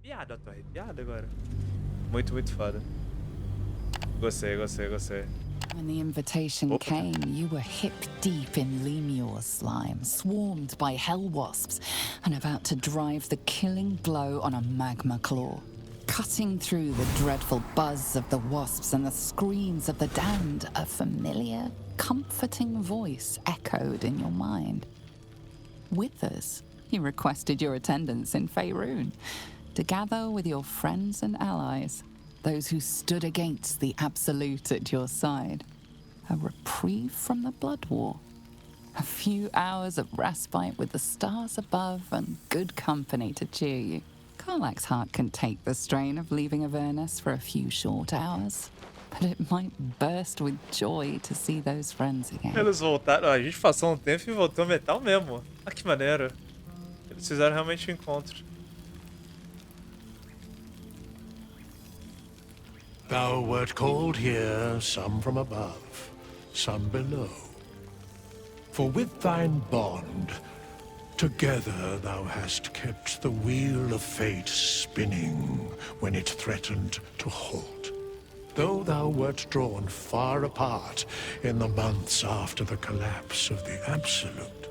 arrepiado, eu tô arrepiado agora. Muito, muito foda. Gostei. When the invitation came, you were hip deep in lemur slime, swarmed by hell wasps, and about to drive the killing blow on a magma claw. Cutting through the dreadful buzz of the wasps and the screams of the damned, a familiar, comforting voice echoed in your mind. Withers, he requested your attendance in Faerun to gather with your friends and allies, those who stood against the Absolute at your side. A reprieve from the blood war. A few hours of respite with the stars above and good company to cheer you. Karlach's heart can take the strain of leaving Avernus for a few short hours, but it might burst with joy to see those friends again. Eles voltaram, a gente passou um tempo e voltou metal mesmo. Ah, que maneiro. Eles fizeram realmente um encontro. Thou wert called here, some from above, some below. For with thine bond, together thou hast kept the wheel of fate spinning when it threatened to halt. Though thou wert drawn far apart in the months after the collapse of the Absolute,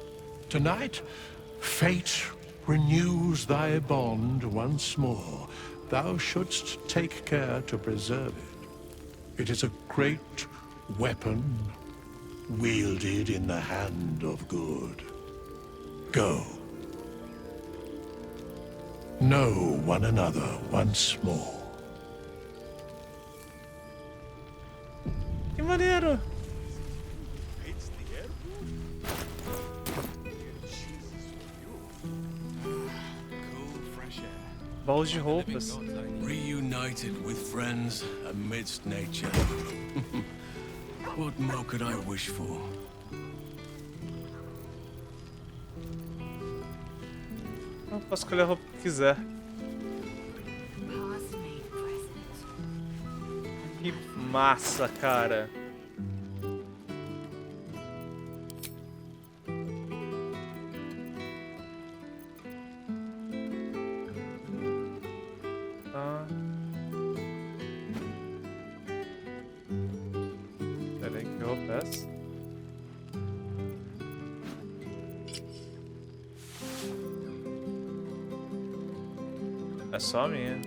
tonight, fate renews thy bond once more. Thou shouldst take care to preserve it. It is a great weapon, wielded in the hand of good. Go. Know one another once more. Que maneiro. Baús de roupas. Reunited with friends amidst nature. What more could I wish for? Eu posso escolher a roupa que quiser. Que massa, cara. Peraí, que roupa é essa? É só a minha.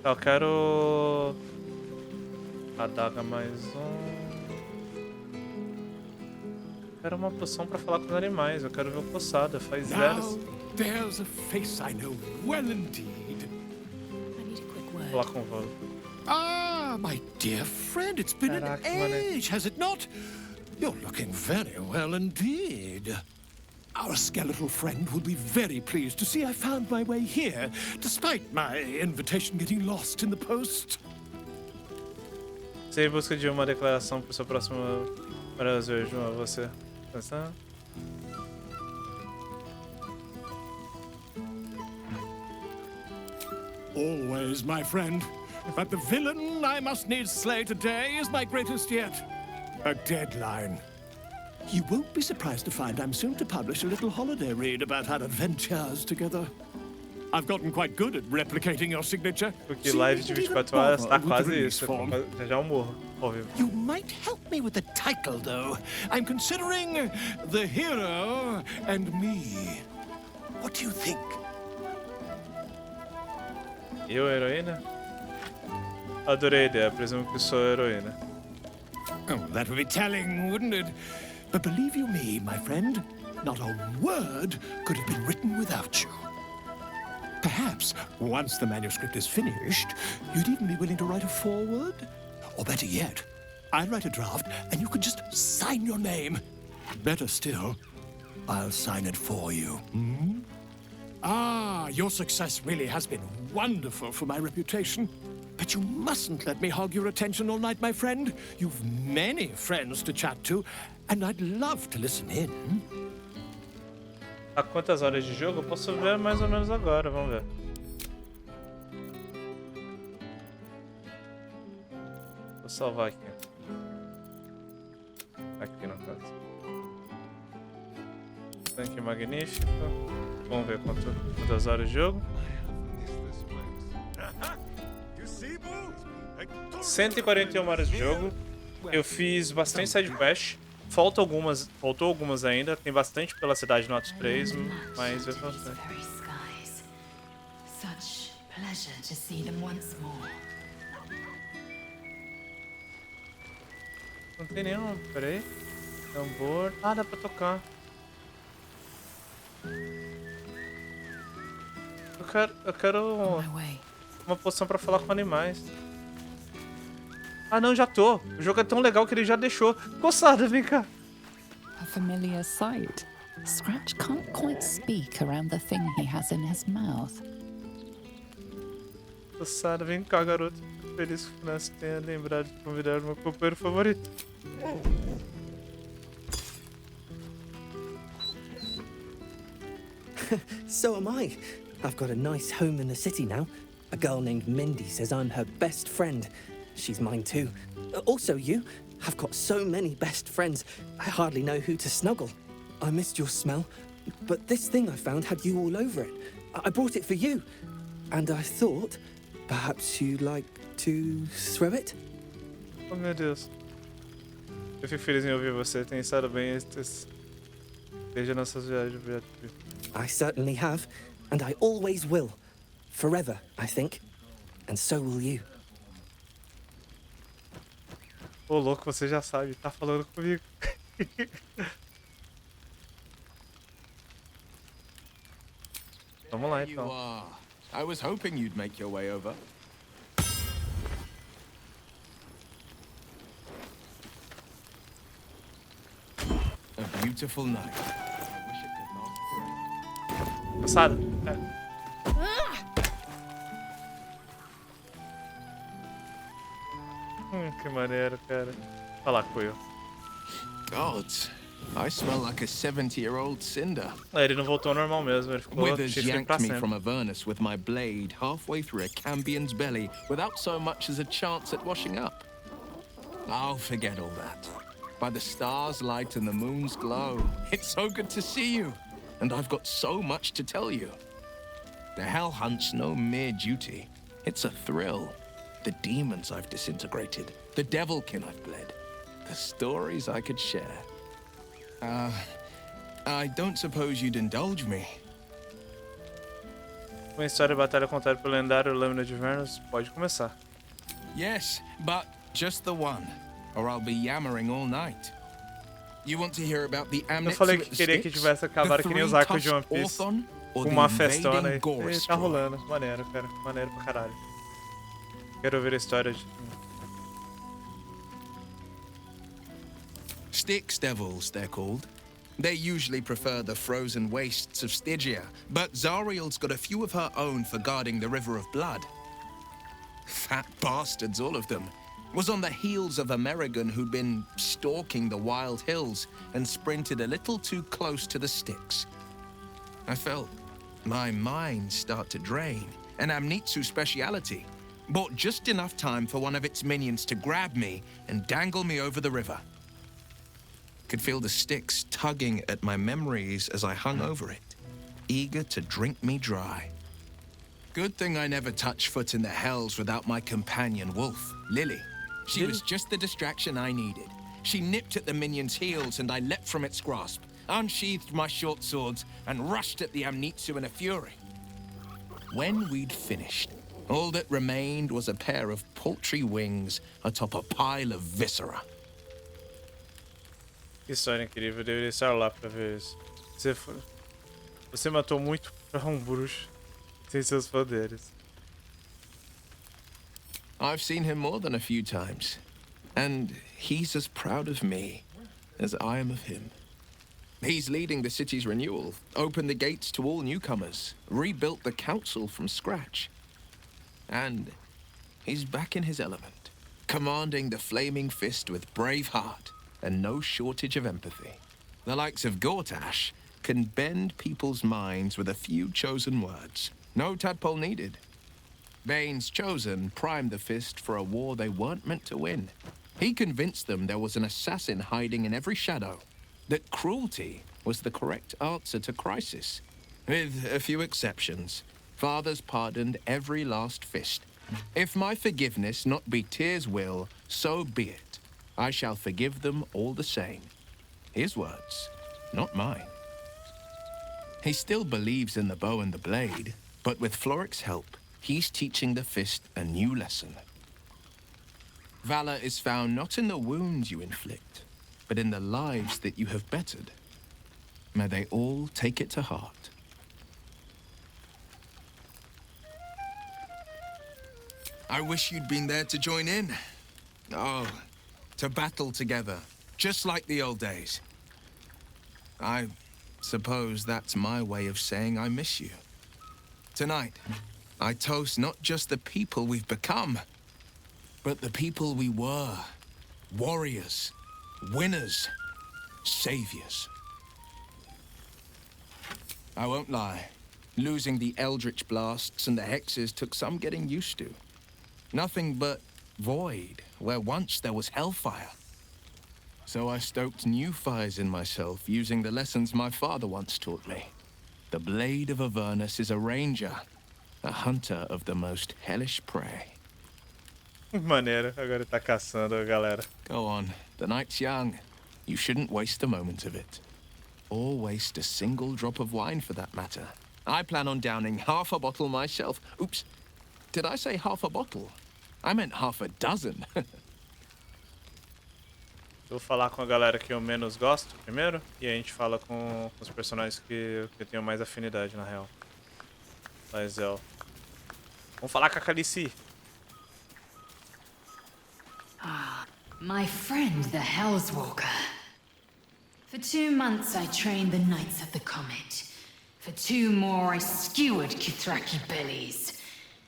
Eu quero... Adaga mais Quero uma poção pra falar com os animais. Eu quero ver o coçada. Faz zero. There's a face I know well indeed. I need a quick word. Falar com o Volo. Ah, my dear friend, it's been an age, has it not? You're looking very well indeed. Our skeletal friend will be very pleased to see I found my way here, despite my invitation getting lost in the post. Você em busca de uma declaração para o seu próximo prazer, João. Você. Pensando? Always, my friend. But the villain I must needs slay today is my greatest yet. A deadline. You won't be surprised to find I'm soon to publish a little holiday read about our adventures together. I've gotten quite good at replicating your signature. Porque live de 24 horas tá quase isso. Já eu morro ao vivo. You might help me with the title, though. I'm considering The Hero and Me. What do you think? Eu, heroína? Adorei a ideia. Presumo que sou a heroína. Oh, that would be telling, wouldn't it? But believe you me, my friend, not a word could have been written without you. Perhaps, once the manuscript is finished, you'd even be willing to write a foreword? Or better yet, I'll write a draft and you could just sign your name. Better still, I'll sign it for you. Hmm? Ah, your success really has been wonderful for my reputation. But you mustn't let me hog your attention all night, my friend. You've many friends to chat to, and I'd love to listen in. Há quantas horas de jogo? Eu posso ver mais ou menos agora, vamos ver. Vou salvar aqui. Aqui no caso. Tanque magnífico. Vamos ver quantas horas de jogo. 141 horas de jogo. Eu fiz bastante side quest. Faltou algumas ainda. Tem bastante pela cidade no Ato 3, mas eu bastante. Such pleasure to see them once more. Não tem nenhum, peraí. Tambor. Ah, dá pra tocar. Eu quero uma poção pra falar com animais. Ah, não, já tô. O jogo é tão legal que ele já deixou. Coçada, vem cá. A familiar sight. Scratch can't quite speak around the thing he has in his mouth. Coçada, vem cá, garoto. Feliz que nós tenha lembrado de convidar o meu companheiro favorito. So am I. I've got a nice home in the city now. A girl named Mindy says I'm her best friend. She's mine too. Also you. I've got so many best friends, I hardly know who to snuggle. I missed your smell, but this thing I found had you all over it. I brought it for you. And I thought, perhaps you'd like to throw it? Oh, meu Deus. Eu fico feliz em ouvir você. Tem estado bem desde nossas viagens. I certainly have, and I always will. Forever, I think. And so will you. Ô, louco, você já sabe. Tá falando comigo. Vamos lá, então. I was hoping you'd make your way over. A beautiful night. I wish it could last forever. Coçada. Que maneiro, cara. Olha lá, Coelho. Gods, I smell like a 70-year-old cinder. Ele não voltou ao normal mesmo, ele ficou Withers chifre pra yanked me sempre. from Avernus with my blade halfway through a Cambion's belly without so much as a chance at washing up. I'll forget all that. By the stars' light and the moon's glow, it's so good to see you, and I've got so much to tell you. The Hell Hunt's no mere duty. It's a thrill. The demons I've disintegrated, the devilkin I've bled, the stories I could share. I don't suppose you'd indulge me. Uma história de batalha contada pelo lendário Lâmina de Vernus pode começar. Yes, but just the one, or I'll be yammering all night. You want to hear about the Eu Amnitsu falei at que the queria que Styx, tivesse acabado the que nem os arcos de One three-tusked Piece. Orthon, or Uma the festona invading aí. E tá Gorostroy? rolando. Maneiro, cara. Maneiro pra caralho. Quero ouvir a história de... Styx devils, they're called. They usually prefer the frozen wastes of Stygia, but Zariel's got a few of her own for guarding the River of Blood. Fat bastards, all of them. Was on the heels of a Merrigan who'd been stalking the wild hills and sprinted a little too close to the Styx. I felt my mind start to drain, an Amnitsu speciality. Bought just enough time for one of its minions to grab me and dangle me over the river. Could feel the Styx tugging at my memories as I hung over it, eager to drink me dry. Good thing I never touched foot in the hells without my companion wolf, Lily. She was just the distraction I needed. She nipped at the minion's heels and I leapt from its grasp, unsheathed my short swords, and rushed at the Amnitsu in a fury. When we'd finished, all that remained was a pair of paltry wings atop a pile of viscera. Que história incrível. Eu deveria estar lá pra ver isso. Você matou muito pra um bruxo. Sem seus poderes. I've seen him more than a few times, and he's as proud of me as I am of him. He's leading the city's renewal, opened the gates to all newcomers, rebuilt the council from scratch. And he's back in his element, commanding the flaming fist with brave heart and no shortage of empathy. The likes of Gortash can bend people's minds with a few chosen words. No tadpole needed. Bane's Chosen primed the fist for a war they weren't meant to win. He convinced them there was an assassin hiding in every shadow, that cruelty was the correct answer to crisis. With a few exceptions, fathers pardoned every last fist. If my forgiveness not be Tyr's will, so be it. I shall forgive them all the same. His words, not mine. He still believes in the bow and the blade, but with Floric's help, he's teaching the fist a new lesson. Valor is found not in the wounds you inflict, but in the lives that you have bettered. May they all take it to heart. I wish you'd been there to join in. Oh, to battle together, just like the old days. I suppose that's my way of saying I miss you. Tonight, I toast not just the people we've become, but the people we were. Warriors, winners, saviors. I won't lie. Losing the eldritch blasts and the hexes took some getting used to. Nothing but void, where once there was hellfire. So I stoked new fires in myself using the lessons my father once taught me. The blade of Avernus is a ranger, a hunter of the most hellish prey. Maneiro, agora tá caçando a galera. Go on, the night's young. You shouldn't waste a moment of it. Or waste a single drop of wine for that matter. I plan on downing half a bottle myself. Oops, did I say half a bottle? I meant half a dozen. Eu vou falar com a galera que eu menos gosto primeiro, e aí a gente fala com os personagens que eu tenho mais afinidade, na real. Mas é, ó. Vamos falar com a Calici. My friend, the Hellswalker. For 2 months I trained the Knights of the Comet. For 2 more I skewered Kithraki bellies.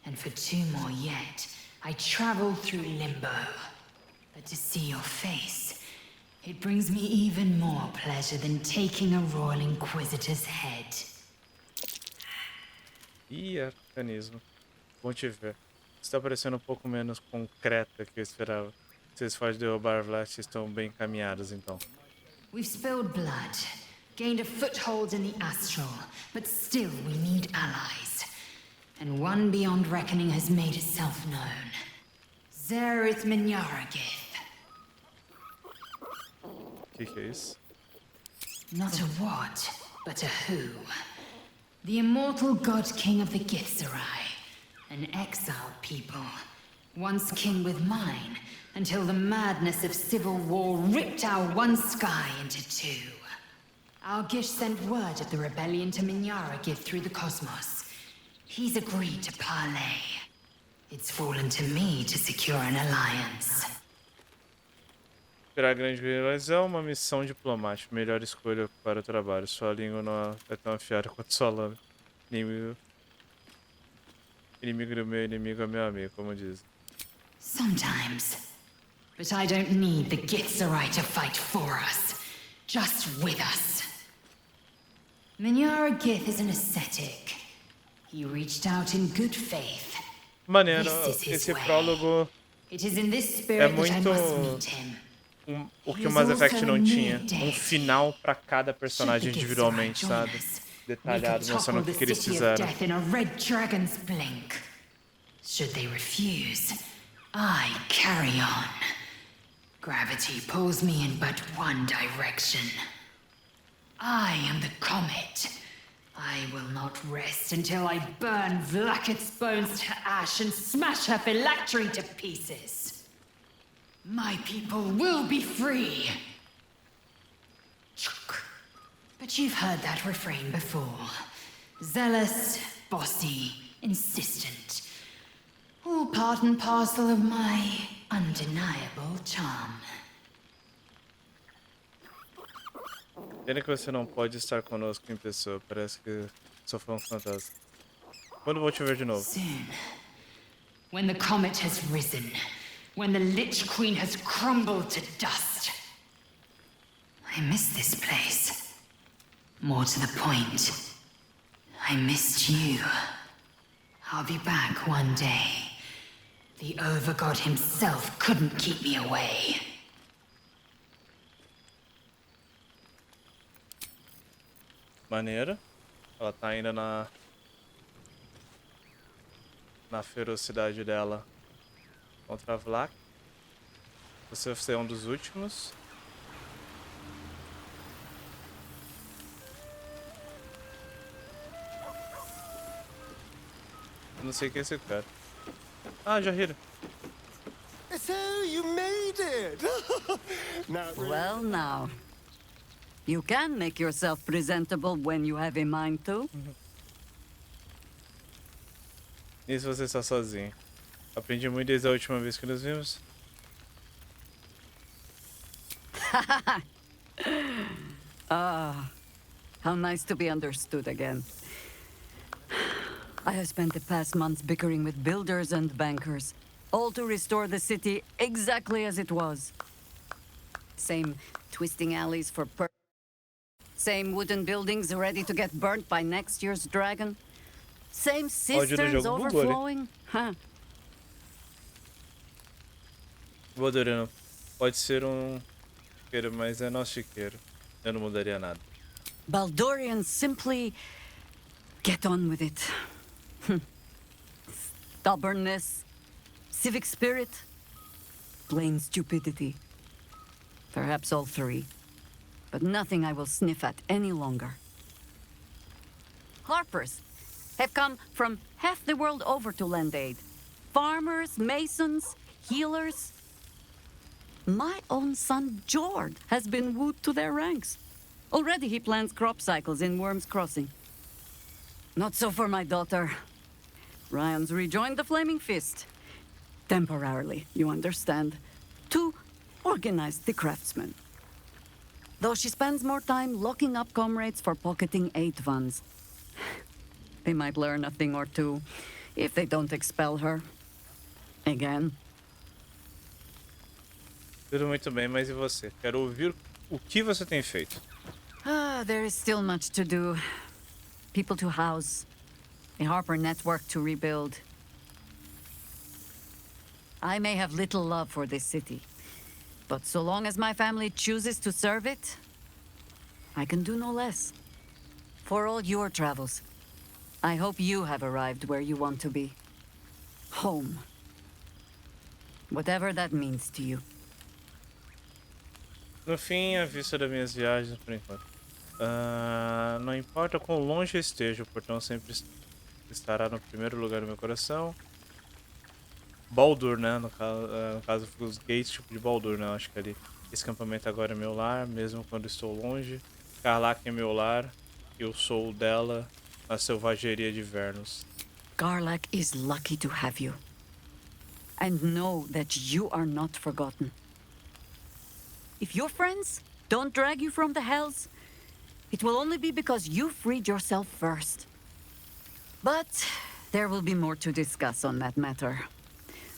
And for 2 more yet, I traveled through Limbo. But to see your face, it brings me even more pleasure than taking a Royal Inquisitor's head. Ih, arcanismo. Bom te ver. Está parecendo um pouco menos concreta que eu esperava. Se os esforços de roubar Vlad estão bem encaminhados, então. We've spilled blood, gained a foothold in the astral, but still we need allies. And one beyond reckoning has made itself known. Zerith Minyaragith. Que é isso? Not a what, but a who. The immortal god king of the Githzerai. An exiled people. Once kin with mine, until the madness of civil war ripped our one sky into 2. Our Gish sent word of the rebellion to Minyaragith through the cosmos. He's agreed to parley. It's fallen to me to secure an alliance. Virar grande heróis é uma missão diplomática. Melhor escolha para o trabalho. Sua língua não é tão afiada quanto sua lâmina. Inimigo do meu inimigo é meu amigo, como diz. Sometimes. But I don't need the Githzerai to fight for us. Just with us. Minyaragith is an ascetic. He reached out in good faith. Maneiro, This is his esse way. prólogo It is in this é spirit that I muito must meet him. o que o Mass Effect não tinha. Um final pra cada personagem individualmente, sabe? Detalhado, mostrando o que eles fizeram. In a red dragon's blink. Should they refuse, I carry on. Gravity pulls me in but one direction. I am the comet. I will not rest until I burn Vlaakith's bones to ash and smash her phylactery to pieces. My people will be free. But you've heard that refrain before. Zealous, bossy, insistent. All part and parcel of my undeniable charm. Pena que você não pode estar conosco em pessoa. Parece que só foi um fantasma. Quando vou te ver de novo? Soon. When the comet has risen. When the Lich Queen has crumbled to dust. I miss this place. More to the point, I missed you. I'll be back one day. The Overgod himself couldn't keep me away. Maneiro. Ela tá ainda na ferocidade dela contra a Vlak. Você vai ser um dos últimos. Eu não sei quem é esse cara. Ah, Jahira. So you made it! Well, now. You can make yourself presentable when you have a mind to. E se você está sozinho? Aprendi muito desde a última vez que nos vimos. How nice to be understood again. I have spent the past months bickering with builders and bankers, all to restore the city exactly as it was. Same twisting alleys for same wooden buildings ready to get burnt by next year's dragon. Same cisterns overflowing. Huh. Baldurino, pode ser chiqueiro, mas é nosso chiqueiro. Eu não mudaria nada. Baldurians simply get on with it. Stubbornness, civic spirit, plain stupidity. Perhaps all three. But nothing I will sniff at any longer. Harpers have come from half the world over to lend aid. Farmers, masons, healers. My own son, Jord, has been wooed to their ranks. Already he plans crop cycles in Worm's Crossing. Not so for my daughter. Ryan's rejoined the Flaming Fist. Temporarily, you understand. To organize the craftsmen. Though she spends more time locking up comrades for pocketing aid funds. They might learn a thing or two if they don't expel her. Again. Tudo muito bem, mas e você? Quero ouvir o que você tem feito. There is still much to do. People to house. A Harper network to rebuild. I may have little love for this city. But so long as my family chooses to serve it, I can do no less. For all your travels, I hope you have arrived where you want to be. Home. Whatever that means to you. No fim, a vista das minhas viagens por enquanto. Não importa quão longe eu esteja, o portão sempre estará no primeiro lugar do meu coração. Baldur, né? No caso os gates tipo de Baldur, né? Acho que ali. Esse campamento agora é meu lar, mesmo quando estou longe. Karlach é meu lar. Eu sou o dela na selvageria de Vernos. Karlach is lucky to have you. And know that you are not forgotten. If your friends don't drag you from the hells, it will only be because you freed yourself first. But there will be more to discuss on that matter.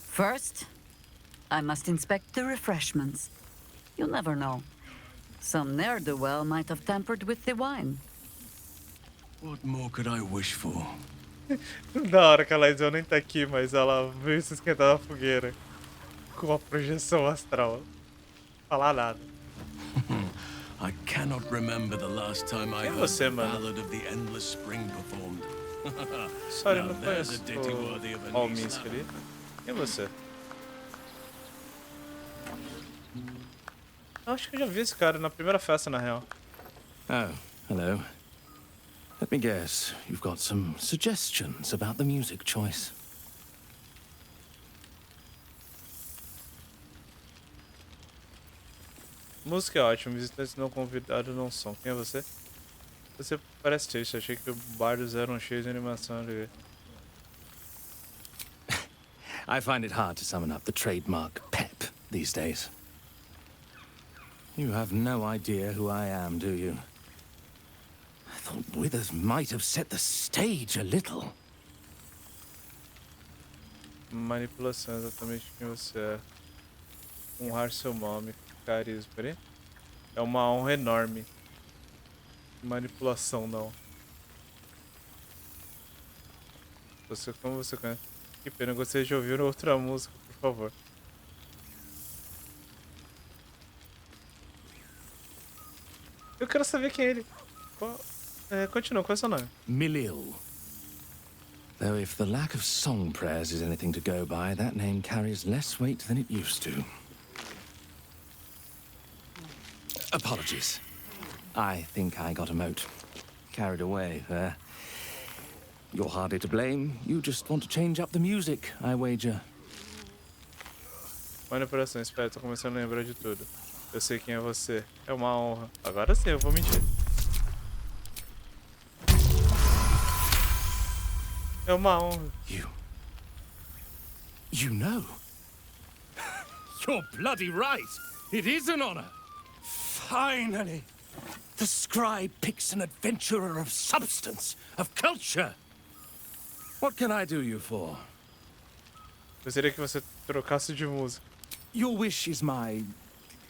First, I must inspect the refreshments. You'll never know. Some ne'er-do-well might have tampered with the wine. What more could I wish for? Da hora que a Laisel nem tá aqui, mas ela veio se esquentar na fogueira. Com a projeção astral. Falar nada. I cannot remember the last time I heard the ballad of the endless spring performed. Sorry, não there's conheço a ditty worthy of a o niece. Minsk ali. Quem é você? Eu acho que eu já vi esse cara na primeira festa, na real. Oh, hello. Let me guess, you've got some suggestions about the music choice. Música é ótima, visitantes não convidados não são. Quem é você? Você parece triste, achei que os bardos eram cheios de animação ali. I find it hard to summon up the trademark pep these days. You have no idea who I am, do you? I thought Withers might have set the stage a little. Manipulação, exatamente quem você é. Honrar seu nome, carisma. Peraí. É uma honra enorme. Manipulação, não. Você, como você conhece? Que pena, eu gostaria de ouvir outra música, por favor. Eu quero saber quem é ele. Qual... Continua, qual é o seu nome? Milil. Though if the lack of song prayers is anything to go by, that name carries less weight than it used to. Apologies. I think I got a mote. Carried away there. You're hardly to blame. You just want to change up the music, I wager. Manipulação, espera, tô começando a lembrar de tudo. Eu sei quem é você. É uma honra. Agora sim, eu vou mentir. É uma honra. You know? You're bloody right. It is an honor. Finally! The scribe picks an adventurer of substance, of culture. What can I do you for? Gostaria que você trocasse de música. Your wish is my...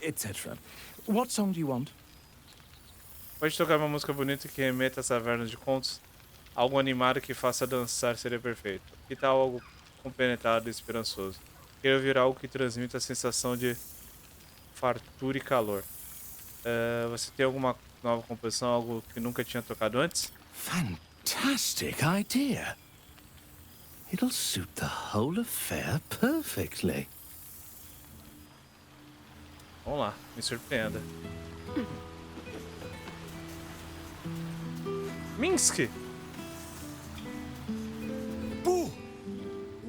etc. What song do you want? Pode tocar uma música bonita que remeta às tavernas de contos? Algo animado que faça dançar seria perfeito. Que tal algo compenetrado e esperançoso? Quero ouvir algo que transmita a sensação de fartura e calor. Você tem alguma nova composição, algo que nunca tinha tocado antes? Fantastic idea. It'll suit the whole affair perfectly. Vamos lá, me surpreenda. Minsk! Boo!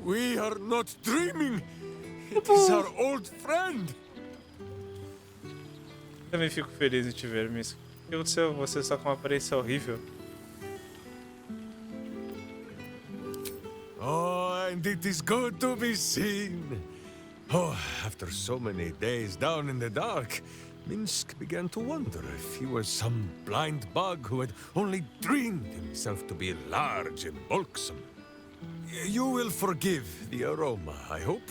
We are not dreaming! It is our old friend! Também fico feliz em te ver, Minsk. O que aconteceu? Você está com uma aparência horrível. Oh, and it is good to be seen. Oh, after so many days down in the dark, Minsk began to wonder if he was some blind bug who had only dreamed himself to be large and bulksome. You will forgive the aroma, I hope.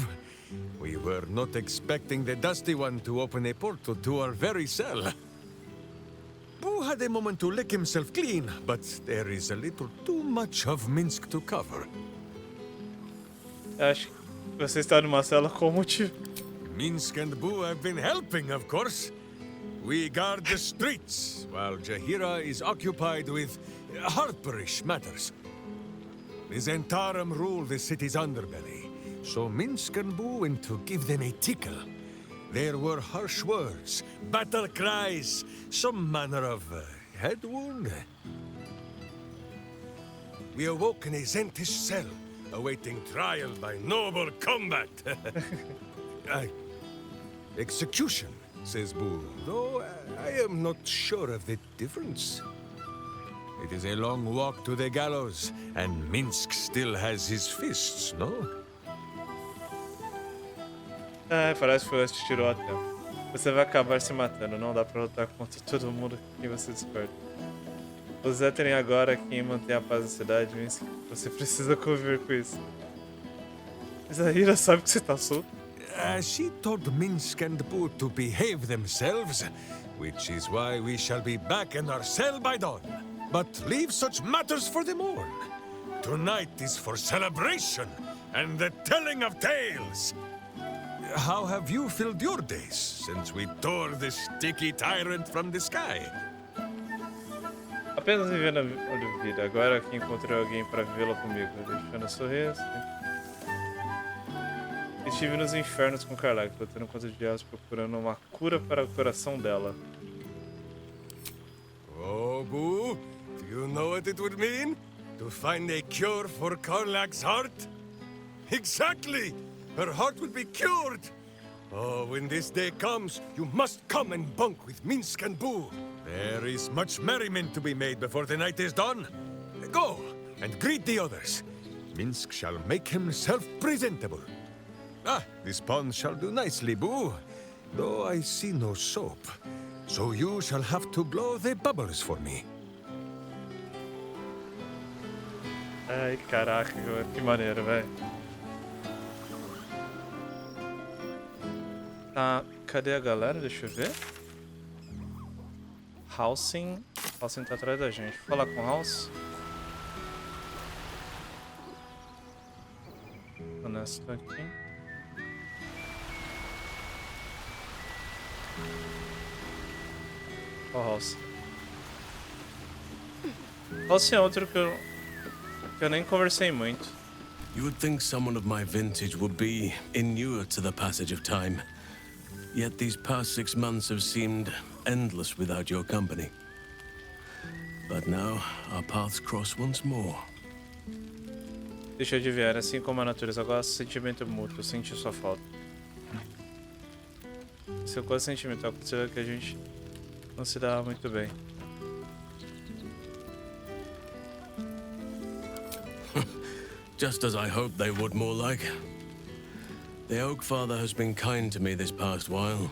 We were not expecting the Dusty One to open a portal to our very cell. Boo had a moment to lick himself clean, but there is a little too much of Minsk to cover. Acho que você está numa cela com motivo. Minsk and Boo have been helping, of course. We guard the streets, while Jaheira is occupied with harperish matters. The Zentarum rule the city's underbelly, so Minsk and Boo went to give them a tickle. There were harsh words, battle cries, some manner of head wound. We awoke in a Zentish cell, awaiting trial by noble combat. Execution, says Boo, though I am not sure of the difference. It is a long walk to the gallows, and Minsk still has his fists, no? Parece que foi antes que tirou a tempo. Você vai acabar se matando, não dá pra lutar contra todo mundo que você discorda. Os Zéterin agora quem mantém a paz na cidade, Minsk. Você precisa conviver com isso. Jaheira sabe que você tá solto. She told Minsk and Boo to behave themselves, which is why we shall be back in our cell by dawn. But leave such matters for the morn. Tonight is for celebration and the telling of tales. How have you filled your days since we tore the sticky tyrant from the sky? Apenas vivendo a vida. Agora que encontrei alguém para vivê-la comigo. Deixando o sorriso. Estive nos infernos com Carlac, lutando contra os diabos, procurando uma cura para o coração dela. Oh, Boo, do you know what it would mean? To find a cure for Carlac's heart? Exactly! Her heart would be cured! Oh, when this day comes, you must come and bunk with Minsk and Boo. There is much merriment to be made before the night is done. Go, and greet the others. Minsk shall make himself presentable. Ah, this pond shall do nicely, Boo. Though I see no soap. So you shall have to blow the bubbles for me. Ai, caraca, que maneiro, velho. Tá, cadê a galera? Deixa eu ver. Housing tá atrás da gente. Vou falar com o House. Honesto aqui. Ó, House. Qual se é outro que eu nem conversei muito? You would think someone of my vintage would be inured to the passage of time. Yet these past 6 months have seemed endless without your company. But now, our paths cross once more. Deixa eu adivinhar, assim como a natureza gosta, sentimento mútuo, senti sua falta. Essa coisa sentimental aconteceu que a gente não se dava muito bem. Just as I hoped they would, more like. The Oak Father has been kind to me this past while.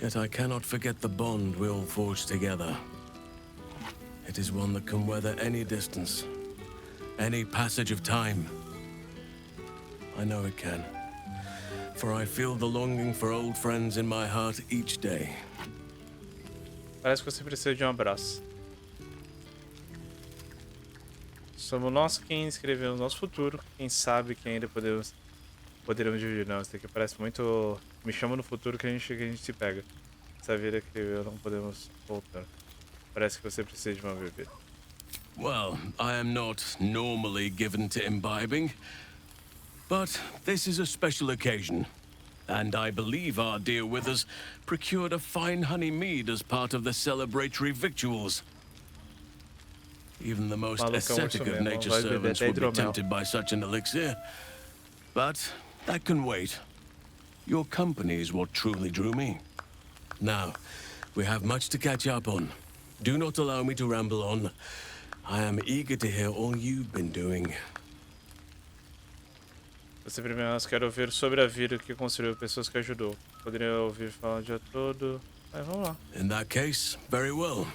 Yet I cannot forget the bond we all forged together. It is one that can weather any distance, any passage of time. I know it can, for I feel the longing for old friends in my heart each day. Parece que você precisa de um abraço. Somos nós quem escrevemos nosso futuro, quem sabe quem ainda poderemos dividir. Não, isso daqui parece muito... Me chama no futuro que a gente se pega. Essa vida que eu não podemos voltar. Parece que você precisa de uma bebida. Well, I am not normally given to imbibing, but this is a special occasion. And I believe our dear Withers procured a fine honey mead as part of the celebratory victuals. Even the most ascetic of nature's servants would be tempted by such an elixir. But that can wait. Your company is what truly drew me. Now, we have much to catch up on. Do not allow me to ramble on. I am eager to hear all you've been doing. Você primeiro, nós quero ouvir sobre a vida que construiu, pessoas que ajudou. Poderia ouvir falar o dia todo. Mas vamos lá. In that case, very well.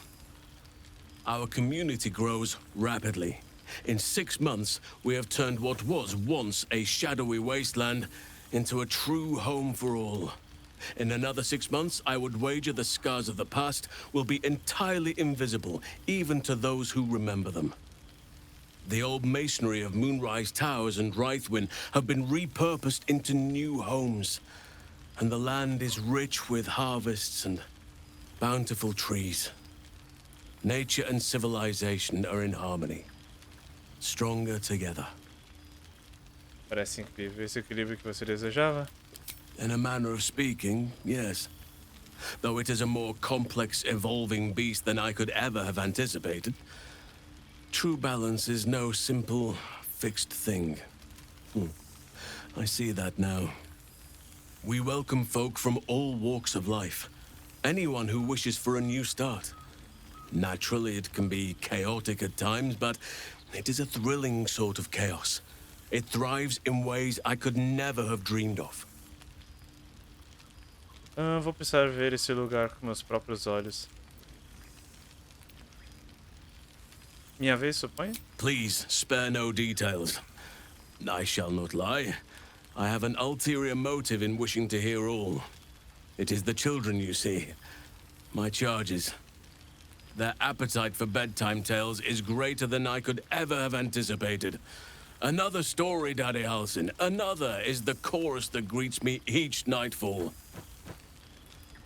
Our community grows rapidly. In 6 months, we have turned what was once a shadowy wasteland into a true home for all. In another 6 months, I would wager the scars of the past will be entirely invisible, even to those who remember them. The old masonry of Moonrise Towers and Rythwin have been repurposed into new homes, and the land is rich with harvests and bountiful trees. Nature and civilization are in harmony, stronger together. Parece incrível. Esse equilíbrio que você desejava? In a manner of speaking, yes. Though it is a more complex, evolving beast than I could ever have anticipated. True balance is no simple, fixed thing. I see that now. We welcome folk from all walks of life. Anyone who wishes for a new start. Naturally, it can be chaotic at times, but it is a thrilling sort of chaos. It thrives in ways I could never have dreamed of. Vou precisar ver esse lugar com meus próprios olhos. Minha vez, suponho? Please, spare no details. I shall not lie. I have an ulterior motive in wishing to hear all. It is the children, you see. My charges. Their appetite for bedtime tales is greater than I could ever have anticipated. Another story, Daddy Halsin. Another is the chorus that greets me each nightfall.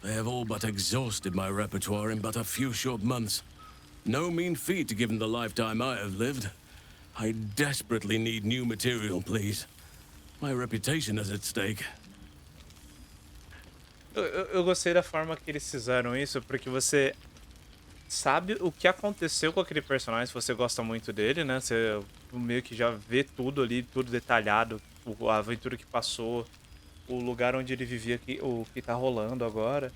They have all but exhausted my repertoire in but a few short months. No mean feat given the lifetime I have lived. I desperately need new material, please. My reputation is at stake. Eu gostei da forma que eles fizeram isso, porque você sabe o que aconteceu com aquele personagem, se você gosta muito dele, né? Você meio que já vê tudo ali, tudo detalhado, a aventura que passou, o lugar onde ele vivia, o que tá rolando agora.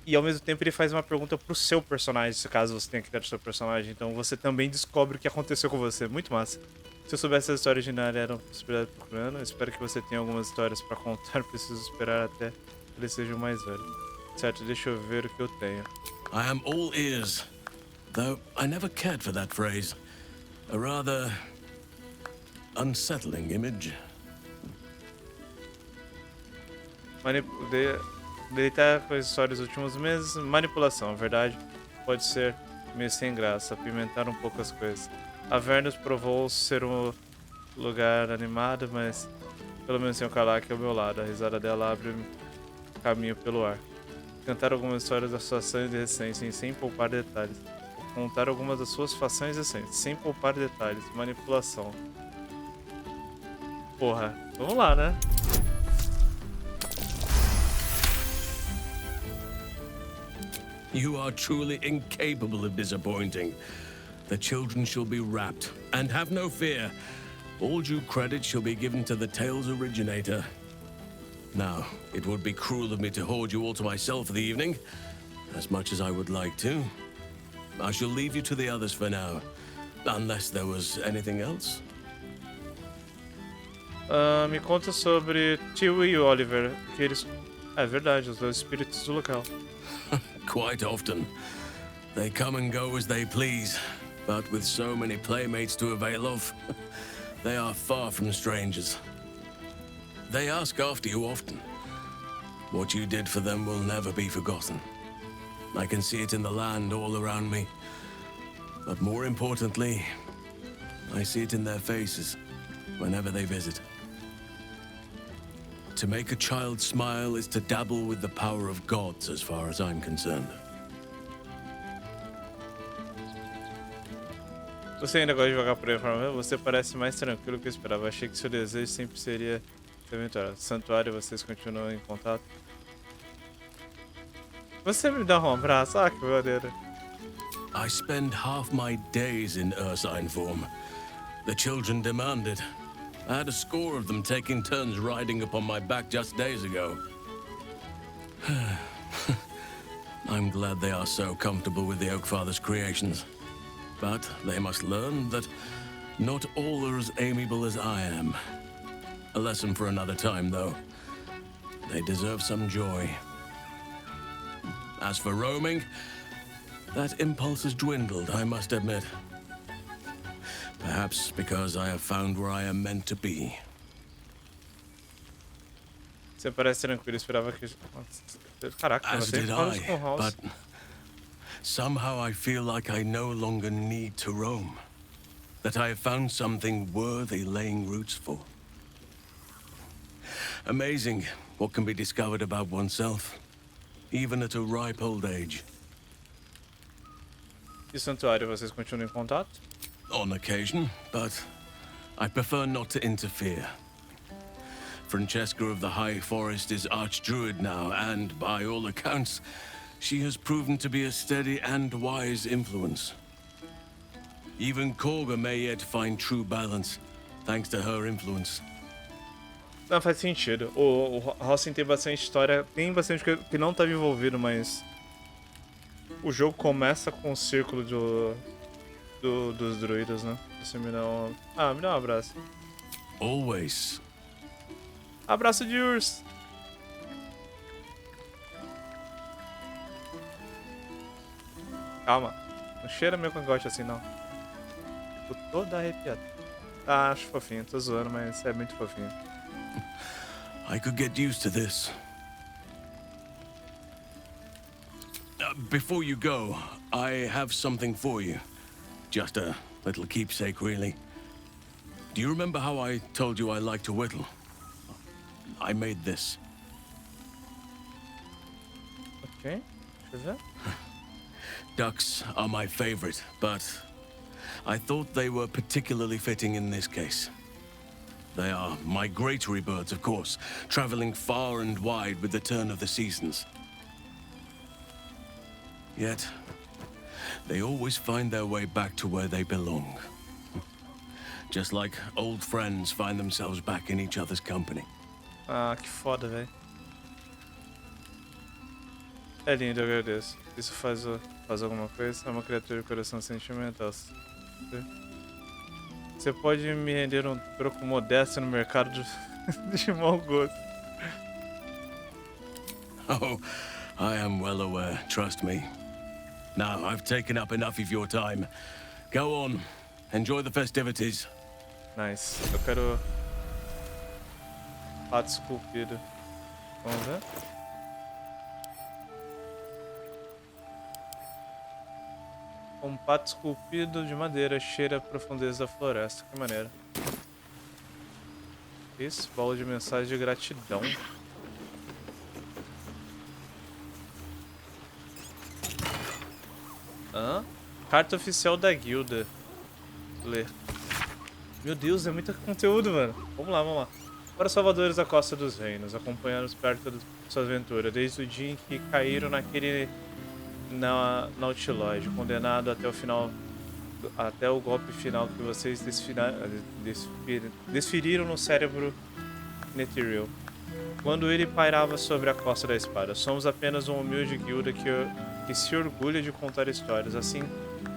E ao mesmo tempo ele faz uma pergunta pro seu personagem, se caso você tenha que ter o seu personagem. Então você também descobre o que aconteceu com você. Muito massa. Se eu soubesse as histórias originárias eram possibilidades procurando, eu espero que você tenha algumas histórias pra contar. Preciso esperar até que eles sejam mais velhos. Certo, deixa eu ver o que eu tenho. I am all ears. Though I never cared for that phrase. A rather unsettling image. Deitar com as histórias dos últimos meses. Manipulação, verdade. Pode ser meio sem graça. Apimentar um pouco as coisas. Avernus provou ser um lugar animado, mas pelo menos tem o Kalak ao meu lado. A risada dela abre caminho pelo ar. Cantar algumas histórias das suas ações de recência sem poupar detalhes. contar algumas das suas façanhas recentes, sem poupar detalhes. Manipulação. Porra, vamos lá, né? You are truly incapable of disappointing. The children shall be wrapped, and have no fear. All due credit shall be given to the tale's originator. Now, it would be cruel of me to hoard you all to myself for the evening, as much as I would like to. I shall leave you to the others for now, unless there was anything else. Me conta sobre Tio e Oliver, que eles... É verdade, os dois espíritos do local. Quite often. They come and go as they please, but with so many playmates to avail of, they are far from strangers. They ask after you often. What you did for them will never be forgotten. I can see it in the land all around me. But more importantly, I see it in their faces whenever they visit. To make a child smile is to dabble with the power of gods, as far as I'm concerned. Você ainda gosta de jogar por aí, você parece mais tranquilo do que eu esperava. Achei que seu desejo sempre seria ser aventurário. Santuário, vocês continuam em contato? Você me dá um abraço? Ah, que maneiro. I spend half my days in ursine form. The children demanded. I had a score of them taking turns riding upon my back just days ago. I'm glad they are so comfortable with the Oakfather's creations. But they must learn that not all are as amiable as I am. A lesson for another time, though. They deserve some joy. As for roaming, that impulse has dwindled, I must admit. Perhaps because I have found where I am meant to be. Você parece tranquilo, esperava que... Caraca, As você did fala I, com o House. but somehow I feel like I no longer need to roam. That I have found something worthy laying roots for. Amazing what can be discovered about oneself, even at a ripe old age. E Santuário, vocês continuam em contato? On occasion, but I prefer not to interfere. Francesca of the High Forest is Archdruid now, and by all accounts, she has proven to be a steady and wise influence. Even Korga may yet find true balance, thanks to her influence. Não, faz sentido. O Halcyon tem bastante história, tem bastante que não estava envolvido, mas... O jogo começa com o círculo dos druidas, né? Você me dá um... Ah, me dá um abraço. Always. Abraço de urso! Calma. Não cheira meu cangote assim, não. Fico toda arrepiada. Ah, acho fofinho. Tô zoando, mas é muito fofinho. I could get used to this. Before you go, I have something for you. Just a little keepsake, really. Do you remember how I told you I like to whittle? I made this. Ok. Deixa eu ver. Ducks are my favorite, but I thought they were particularly fitting in this case. They are migratory birds, of course, traveling far and wide with the turn of the seasons. Yet, they always find their way back to where they belong. Just like old friends find themselves back in each other's company. Ah, que foda, velho. É lindo, eu agradeço. Isso faz alguma coisa? É uma criatura de coração sentimental. Você pode me render um troco modesto no mercado de mau gosto. Oh, I am well aware, trust me. Now, I've taken up enough of your time. Go on, enjoy the festivities. Nice. Eu quero... Pato esculpido. Vamos ver? Um pato esculpido de madeira cheira a profundeza da floresta. Que maneiro. Isso, bola de mensagem de gratidão. Hã? Carta oficial da guilda. Ler. Meu Deus, é muito conteúdo, mano. Vamos lá, vamos lá. Para os salvadores da Costa dos Reinos, acompanhando-os perto de sua aventura, desde o dia em que caíram naquele nautilóide, condenado até o final, até o golpe final que vocês desferiram no cérebro Netheril, quando ele pairava sobre a costa da espada. Somos apenas uma humilde guilda que se orgulha de contar histórias, assim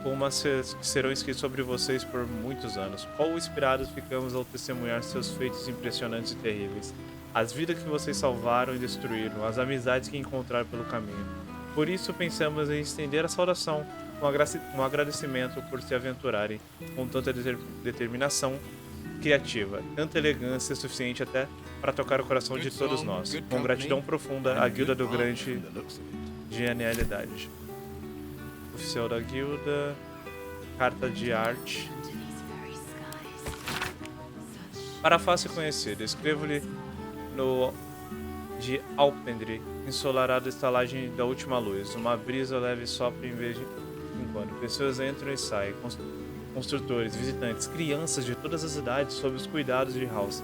como as que serão escritas sobre vocês por muitos anos. Quão inspirados ficamos ao testemunhar seus feitos impressionantes e terríveis, as vidas que vocês salvaram e destruíram, as amizades que encontraram pelo caminho. Por isso pensamos em estender a saudação, um agradecimento por se aventurarem com tanta determinação criativa, tanta elegância suficiente até para tocar o coração de todos nós. Com gratidão profunda, a Guilda do Grande Genialidade. Oficial da Guilda, carta de arte. Para fácil conhecido, escrevo-lhe no de alpendre, ensolarada estalagem da última luz. Uma brisa leve sopra em vez de quando. Pessoas entram e saem, construtores, visitantes, crianças de todas as idades sob os cuidados de House.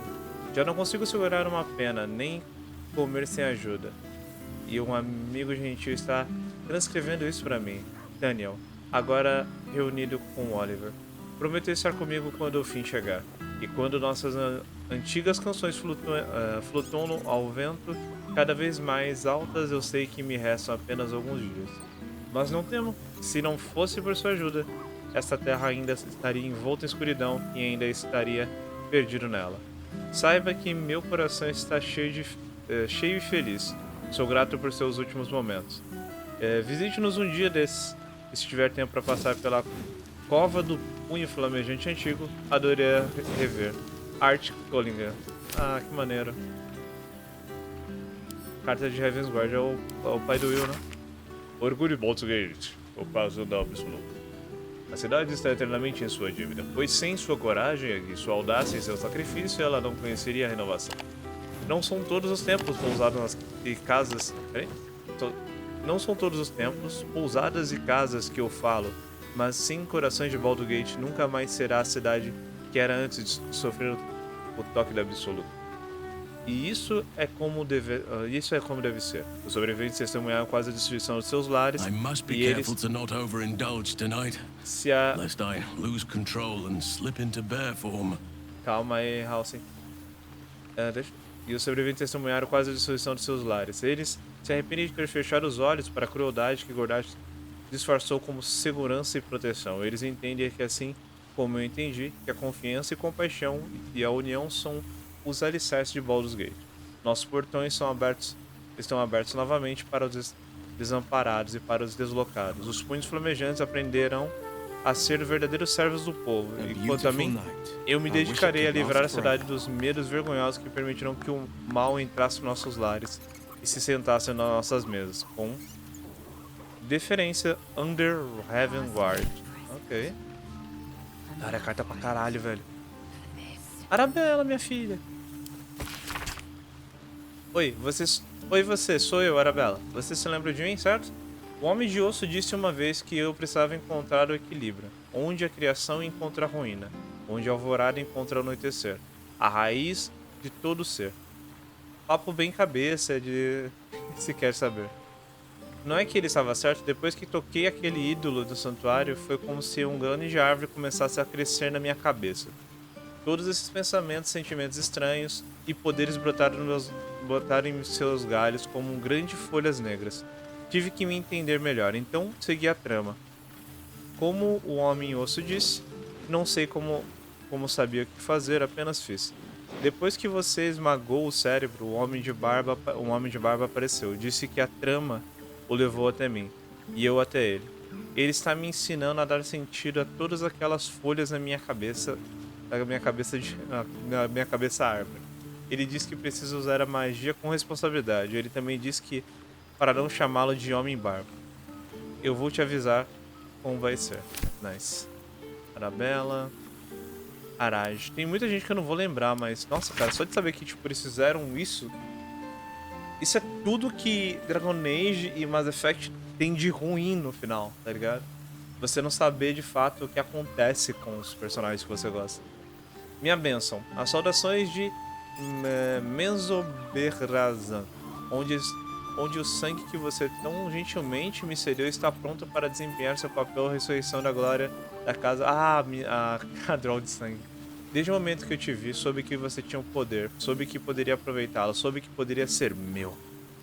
Já não consigo segurar uma pena, nem comer sem ajuda. E um amigo gentil está transcrevendo isso para mim. Daniel, agora reunido com Oliver. Prometeu estar comigo quando o fim chegar. E quando nossas antigas canções flutuam ao vento, cada vez mais altas, eu sei que me restam apenas alguns dias. Mas não temo. Se não fosse por sua ajuda, esta terra ainda estaria envolta em escuridão e ainda estaria perdido nela. Saiba que meu coração está cheio e feliz. Sou grato por seus últimos momentos. Visite-nos um dia desses. Se tiver tempo para passar pela cova do punho flamejante antigo, adoraria rever. Art Collingham. Ah, que maneiro. Carta de Ravensguard é o pai do Will, né? Orgulho Baldursgate, o passo da absoluta. A cidade está eternamente em sua dívida, pois sem sua coragem e sua audácia e seu sacrifício, ela não conheceria a renovação. Não são todos os templos pousadas e casas... Não são todos os templos, pousadas e casas que eu falo, mas sim corações de Baldursgate nunca mais será a cidade que era antes de sofrer o toque da absoluta. E isso é como deve ser. Os sobreviventes testemunharam quase a destruição de seus lares e eles se lest I lose control and slip into bear form. Calma aí, Halsey. E os sobreviventes testemunharam quase a destruição de seus lares. Eles se arrependem de ter fechado os olhos para a crueldade que Gordash disfarçou como segurança e proteção. Eles entendem que, assim como eu entendi, que a confiança e compaixão e a união são os alicerces de Baldursgate. Nossos portões estão abertos novamente para os desamparados e para os deslocados. Os punhos flamejantes aprenderão a ser verdadeiros servos do povo. E quanto a mim, eu me dedicarei a livrar a cidade dos medos vergonhosos que permitiram que o mal entrasse em nossos lares e se sentasse nas nossas mesas, com deferência under Ravensguard. Ok. Cara, é carta pra caralho, velho. Arabella, minha filha. Oi, você, sou eu, Arabella. Você se lembra de mim, certo? O Homem de Osso disse uma vez que eu precisava encontrar o equilíbrio, onde a criação encontra a ruína, onde a alvorada encontra o anoitecer, a raiz de todo ser. Papo bem cabeça de se quer saber. Não é que ele estava certo, depois que toquei aquele ídolo do santuário, foi como se um grande de árvore começasse a crescer na minha cabeça. Todos esses pensamentos, sentimentos estranhos e poderes brotaram em seus galhos como grandes folhas negras. Tive que me entender melhor, então segui a trama. Como o Homem Osso disse, não sei como sabia o que fazer, apenas fiz. Depois que você esmagou o cérebro, um homem de barba apareceu. Disse que a trama o levou até mim, e eu até ele. Ele está me ensinando a dar sentido a todas aquelas folhas na minha cabeça árvore. Ele disse que precisa usar a magia com responsabilidade. Ele também disse que para não chamá-lo de Homem-Barba. Eu vou te avisar como vai ser. Nice. Arabella. Araj. Tem muita gente que eu não vou lembrar, mas... Nossa, cara, só de saber que, tipo, eles fizeram isso... Isso é tudo que Dragon Age e Mass Effect tem de ruim no final, tá ligado? você não saber de fato o que acontece com os personagens que você gosta. Minha bênção. As saudações de Menzoberrazan, onde o sangue que você tão gentilmente me cedeu está pronto para desempenhar seu papel ressurreição da glória da casa. Ah, a cadrol de sangue. Desde o momento que eu te vi, soube que você tinha um poder, soube que poderia aproveitá-lo, soube que poderia ser meu.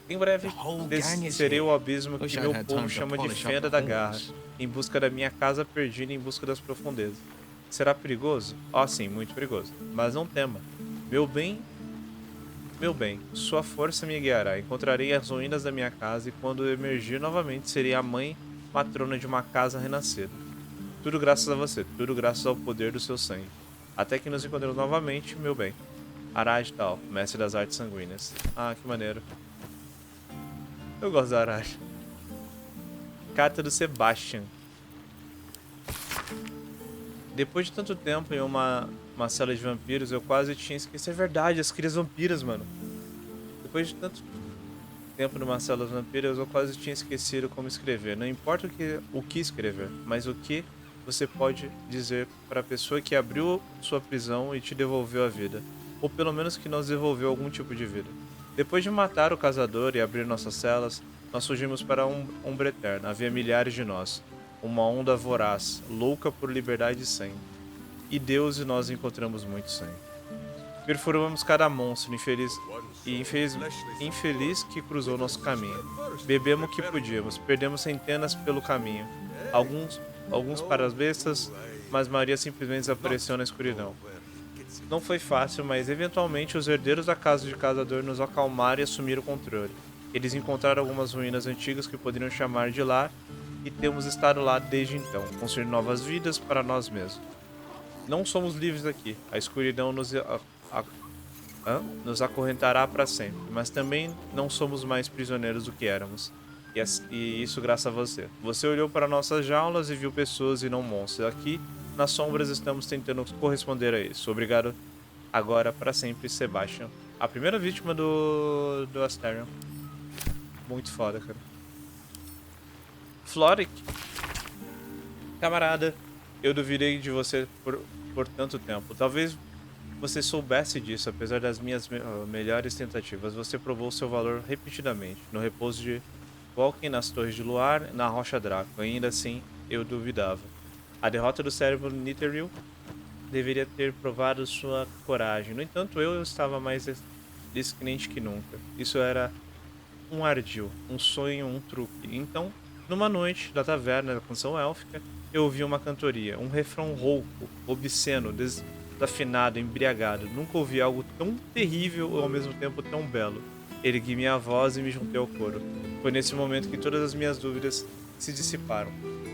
Em breve, descerei o abismo que meu povo chama de Fenda da Garra, em busca da minha casa perdida, em busca das profundezas. Será perigoso? Oh, sim, muito perigoso. Mas não tema. Meu bem, sua força me guiará. Encontrarei as ruínas da minha casa e quando emergir novamente, serei a mãe matrona de uma casa renascida. Tudo graças a você, tudo graças ao poder do seu sangue. Até que nos encontremos novamente, meu bem. Araj Tal, mestre das artes sanguíneas. Ah, que maneiro. Eu gosto da Araj. Carta do Sebastian. Depois de tanto tempo em uma cela de vampiros, eu quase tinha esquecido. É verdade, as crias vampiras, mano. Depois de tanto tempo numa cela de vampiros, eu quase tinha esquecido como escrever. Não importa o que escrever, mas o que você pode dizer para a pessoa que abriu sua prisão e te devolveu a vida. Ou pelo menos que nos devolveu algum tipo de vida. Depois de matar o caçador e abrir nossas celas, nós fugimos para um Umbra Eterna. Havia milhares de nós. Uma onda voraz, louca por liberdade e sangue. E Deus e nós encontramos muito sangue. Perfuramos cada monstro infeliz que cruzou nosso caminho. Bebemos o que podíamos, perdemos centenas pelo caminho. Alguns para as bestas, mas Maria simplesmente desapareceu na escuridão. Não foi fácil, mas eventualmente os herdeiros da casa de caçador nos acalmaram e assumiram o controle. Eles encontraram algumas ruínas antigas que poderiam chamar de lar e temos estado lá desde então, construindo novas vidas para nós mesmos. Não somos livres aqui, a escuridão nos acorrentará para sempre, mas também não somos mais prisioneiros do que éramos. E isso graças a você. Você olhou para nossas jaulas e viu pessoas e não monstros. Aqui, nas sombras, estamos tentando corresponder a isso. Obrigado agora para sempre, Sebastian. A primeira vítima do Asterion. Muito foda, cara. Floric. Camarada, eu duvidei de você por tanto tempo. Talvez você soubesse disso, apesar das minhas melhores tentativas. Você provou seu valor repetidamente, no repouso de Vulcan, nas Torres de Luar, na Rocha Draco. Ainda assim, eu duvidava. A derrota do cérebro Nitheril deveria ter provado sua coragem. No entanto, eu estava mais descrente que nunca. Isso era um ardil, um sonho, um truque. Então, numa noite da taverna da canção élfica, eu ouvi uma cantoria, um refrão rouco, obsceno, desafinado, embriagado. Nunca ouvi algo tão terrível e ao mesmo tempo tão belo. Ergui minha voz e me juntei ao coro. Foi nesse momento que todas as minhas dúvidas se dissiparam.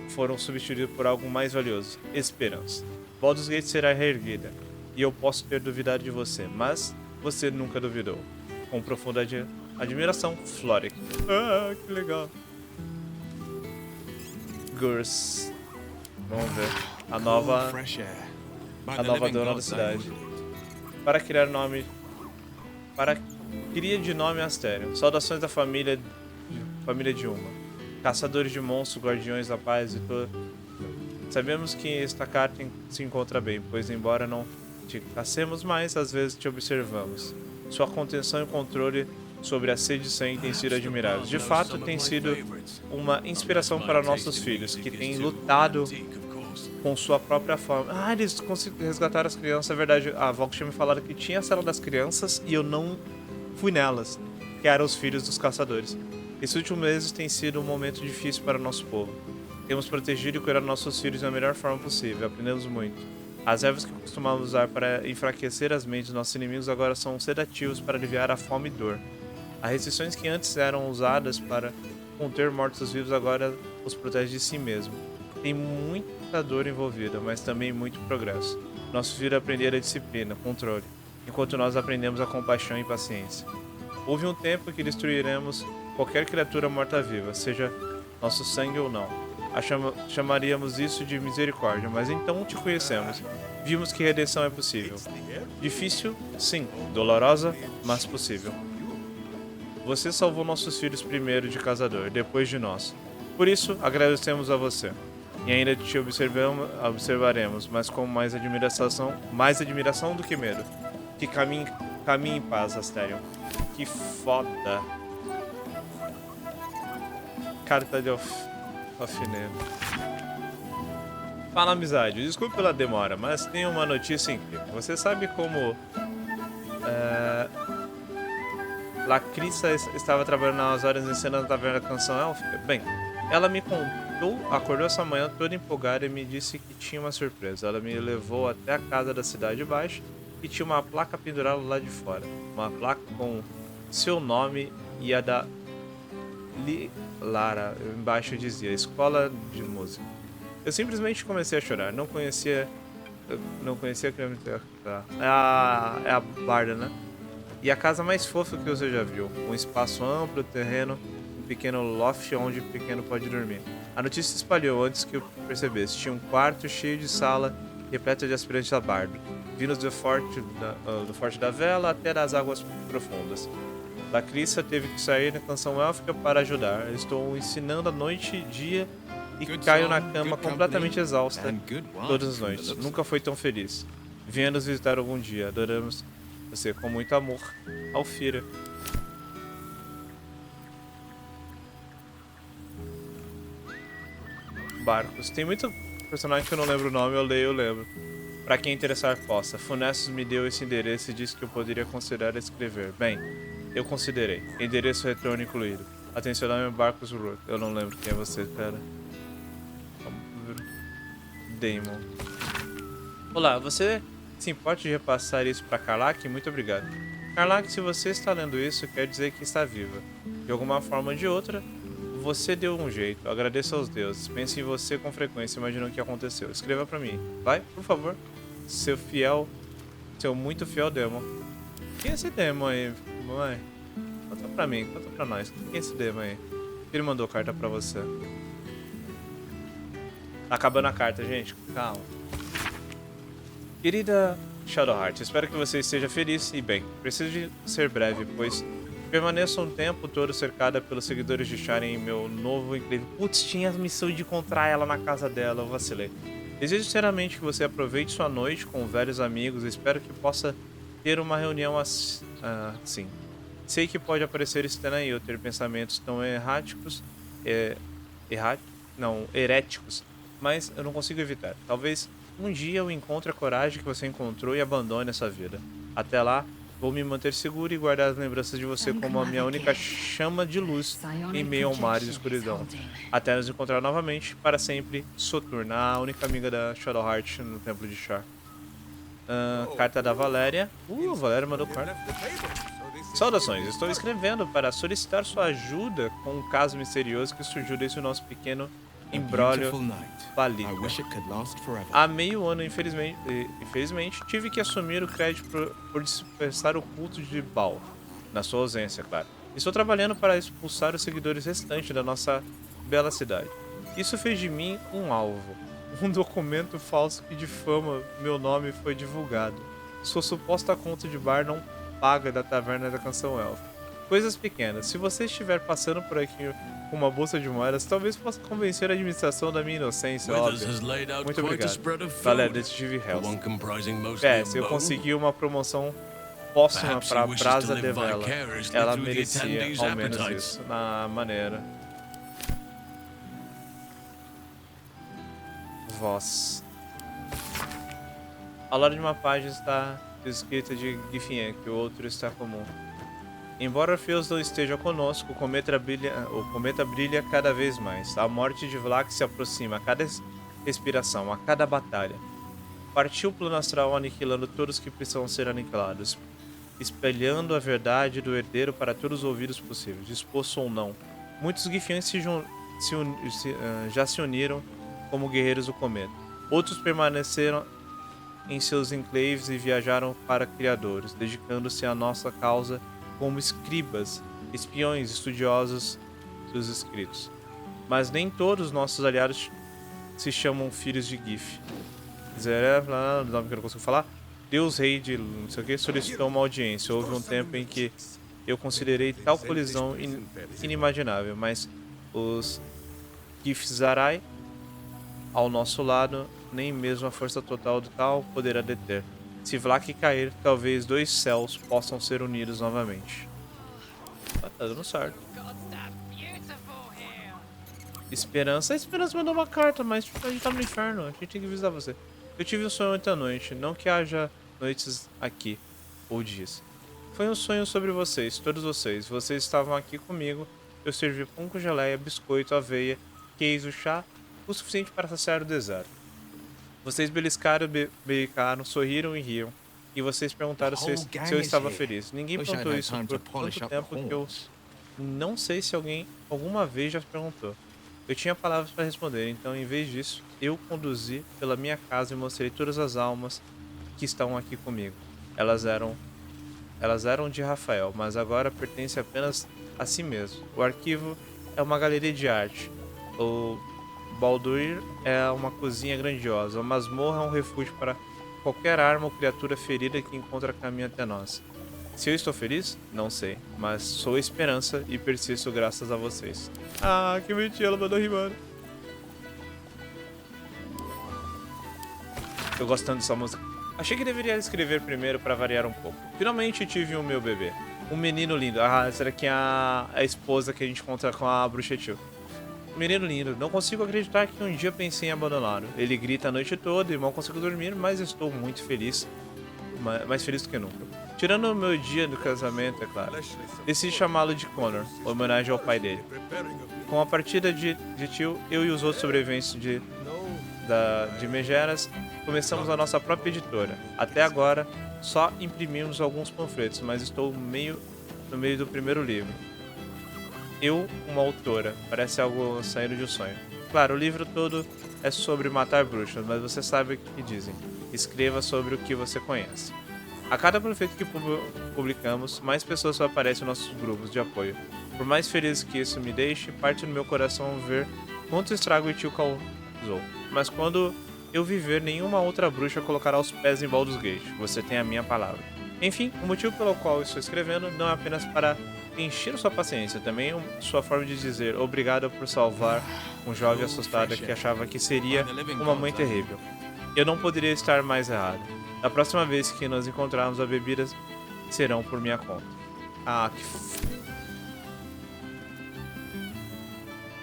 Foram substituídas por algo mais valioso. Esperança. Baldursgate será reerguida. E eu posso ter duvidado de você, mas você nunca duvidou. Com profunda admiração, Floric. Ah, que legal. Gurs. Vamos ver. A nova dona da cidade. Para criar nome... Cria de nome Asterion. Saudações da família de Uma. Caçadores de monstros, guardiões da paz e todo. Sabemos que esta carta se encontra bem, pois embora não te caçemos mais, às vezes te observamos. Sua contenção e controle sobre a sede de sangue tem sido admirável. De fato, tem sido uma inspiração para nossos filhos, que têm lutado com sua própria forma. Ah, eles conseguiram resgatar as crianças, é verdade. A Volk tinha me falado que tinha a cela das crianças e eu não fui nelas, que eram os filhos dos caçadores. Esses últimos meses tem sido um momento difícil para o nosso povo. Temos protegido e cuidado nossos filhos da melhor forma possível. Aprendemos muito. As ervas que costumávamos usar para enfraquecer as mentes dos nossos inimigos agora são sedativos para aliviar a fome e dor. As restrições que antes eram usadas para conter mortos-vivos agora os protege de si mesmo. Tem muita dor envolvida, mas também muito progresso. Nossos filhos aprenderam a disciplina, controle, enquanto nós aprendemos a compaixão e paciência. Houve um tempo que destruiremos qualquer criatura morta-viva, seja nosso sangue ou não. Chamaríamos isso de misericórdia, mas então te conhecemos. Vimos que redenção é possível. Difícil, sim. Dolorosa, mas possível. Você salvou nossos filhos primeiro de caçador, depois de nós. Por isso, agradecemos a você. E ainda te observaremos, mas com mais admiração do que medo. Que caminhe em paz, Asterion. Que foda. Carta de alfinete. Fala, amizade. Desculpe pela demora, mas tenho uma notícia incrível. Você sabe como Lacrissa estava trabalhando nas horas ensinando a taverna canção élfica? Bem, ela me contou, acordou essa manhã toda empolgada e me disse que tinha uma surpresa. Ela me levou até a casa da cidade de baixo e tinha uma placa pendurada lá de fora. Uma placa com seu nome e a da Lara. Embaixo dizia Escola de Música. Eu simplesmente comecei a chorar. Não conhecia a criança. É a Baldur, né? E a casa mais fofa que você já viu. Um espaço amplo, terreno, um pequeno loft onde o pequeno pode dormir. A notícia se espalhou antes que eu percebesse. Tinha um quarto cheio de sala, repleta de aspirantes da Baldur, vindos do Forte da Vela até das águas profundas. Lacrissa teve que sair na canção élfica para ajudar. Estou ensinando a noite e dia e caio na cama completamente exausta todas as noites. Nunca foi tão feliz. Venha nos visitar algum dia. Adoramos você com muito amor. Alfira. Barcos. Tem muito personagem que eu não lembro o nome, eu lembro. Pra quem interessar, possa. Funestos me deu esse endereço e disse que eu poderia considerar escrever. Bem, eu considerei. Endereço retorno incluído. Atencionar Barcos Root. Eu não lembro quem é você, cara. Damon. Olá, você se importa de repassar isso pra Karlach? Muito obrigado. Karlach, se você está lendo isso, quer dizer que está viva. De alguma forma ou de outra, você deu um jeito. Agradeço aos deuses. Pense em você com frequência, imagina o que aconteceu. Escreva pra mim. Vai, por favor. Seu muito fiel Demon. Quem é esse Demon aí, mãe? Conta pra mim, conta pra nós. Quem é esse Demon aí? Ele mandou carta pra você. Tá acabando a carta, gente. Calma. Querida Shadowheart, espero que você esteja feliz e bem. Preciso de ser breve, pois permaneço um tempo todo cercada pelos seguidores de Sharen em meu novo incrível... Putz, tinha a missão de encontrar ela na casa dela, eu vacilei. Desejo sinceramente que você aproveite sua noite com velhos amigos e espero que possa ter uma reunião assim. Sei que pode parecer estranho eu ter pensamentos tão heréticos, mas eu não consigo evitar. Talvez um dia eu encontre a coragem que você encontrou e abandone essa vida. Até lá, vou me manter seguro e guardar as lembranças de você como a minha única chama de luz em meio ao mar de escuridão. Até nos encontrar novamente, para sempre, Soturna, a única amiga da Shadowheart no Templo de Shar. Carta da Valéria. A Valéria mandou carta. Saudações, estou escrevendo para solicitar sua ajuda com um caso misterioso que surgiu desse nosso pequeno imbróglio falido. Há meio ano, infelizmente, tive que assumir o crédito por dispersar o culto de Baal, na sua ausência, claro. Estou trabalhando para expulsar os seguidores restantes da nossa bela cidade. Isso fez de mim um alvo. Um documento falso que difama meu nome foi divulgado. Sua suposta conta de bar não paga da taverna da canção elfa. Coisas pequenas. Se você estiver passando por aqui com uma bolsa de moedas, talvez possa convencer a administração da minha inocência, óbvio. Muito obrigado. Galera, Detetive Hells. Eu consegui uma promoção póstuma para a Brasa de Vela. Ela merecia ao menos isso. Na maneira. Voz. Ao lado de uma página está escrita de Gifien, que o outro está comum. Embora Orpheus não esteja conosco, o cometa brilha cada vez mais. A morte de Vlax se aproxima a cada respiração, a cada batalha. Partiu o plano astral aniquilando todos que precisam ser aniquilados, espelhando a verdade do herdeiro para todos os ouvidos possíveis, disposto ou não. Muitos Gifians já se uniram como guerreiros do cometa. Outros permaneceram em seus enclaves e viajaram para criadores, dedicando-se à nossa causa como escribas, espiões, estudiosos dos escritos. Mas nem todos os nossos aliados se chamam filhos de Gif. O nome que eu não consigo falar. Deus Rei de não sei o que solicitou uma audiência. Houve um tempo em que eu considerei tal colisão inimaginável, mas os Gifzarai ao nosso lado, nem mesmo a força total do tal poderá deter. Se Vlak cair, talvez 2 céus possam ser unidos novamente. Ah, tá dando certo. Esperança. A Esperança mandou uma carta, mas tipo, a gente tá no inferno. A gente tem que visitar você. Eu tive um sonho ontem à noite. Não que haja noites aqui, ou dias. Foi um sonho sobre vocês, todos vocês. Vocês estavam aqui comigo. Eu servi pão com geleia, biscoito, aveia, queijo, chá, o suficiente para saciar o deserto. Vocês beliscaram, beicaram, sorriram e riam. E vocês perguntaram se eu estava feliz. Ninguém perguntou isso por tanto tempo que eu não sei se alguém alguma vez já perguntou. Eu tinha palavras para responder, então em vez disso, eu conduzi pela minha casa e mostrei todas as almas que estão aqui comigo. Elas eram de Rafael, mas agora pertencem apenas a si mesmo. O arquivo é uma galeria de arte. O Baldur é uma cozinha grandiosa. A masmorra é um refúgio para qualquer arma ou criatura ferida que encontra caminho até nós. Se eu estou feliz? Não sei, mas sou a esperança e persisto graças a vocês. Ah, que bonitinho, ela mandou rimando. Tô gostando dessa música. Achei que deveria escrever primeiro para variar um pouco. Finalmente tive o meu bebê. Um menino lindo. Ah, essa daqui é a esposa que a gente encontra com a bruxetil. Um menino lindo. Não consigo acreditar que um dia pensei em abandoná-lo. Ele grita a noite toda e mal consigo dormir, mas estou muito feliz. Mais feliz do que nunca. Tirando o meu dia do casamento, é claro. Decidi chamá-lo de Connor, em homenagem ao pai dele. Com a partida de tio, eu e os outros sobreviventes de Megeras começamos a nossa própria editora. Até agora, só imprimimos alguns panfletos, mas estou no meio do primeiro livro. Eu, uma autora, parece algo saindo de um sonho. Claro, o livro todo é sobre matar bruxas, mas você sabe o que dizem. Escreva sobre o que você conhece. A cada panfleto que publicamos, mais pessoas aparecem nos nossos grupos de apoio. Por mais feliz que isso me deixe, parte do meu coração ver quanto estrago o tio causou. Mas quando eu viver, nenhuma outra bruxa colocará os pés em Baldursgate. Você tem a minha palavra. Enfim, o motivo pelo qual estou escrevendo não é apenas para encher sua paciência, também é sua forma de dizer obrigado por salvar um jovem assustado que achava que seria uma mãe terrível. Eu não poderia estar mais errado. Da próxima vez que nos encontrarmos, as bebidas serão por minha conta. Ah, que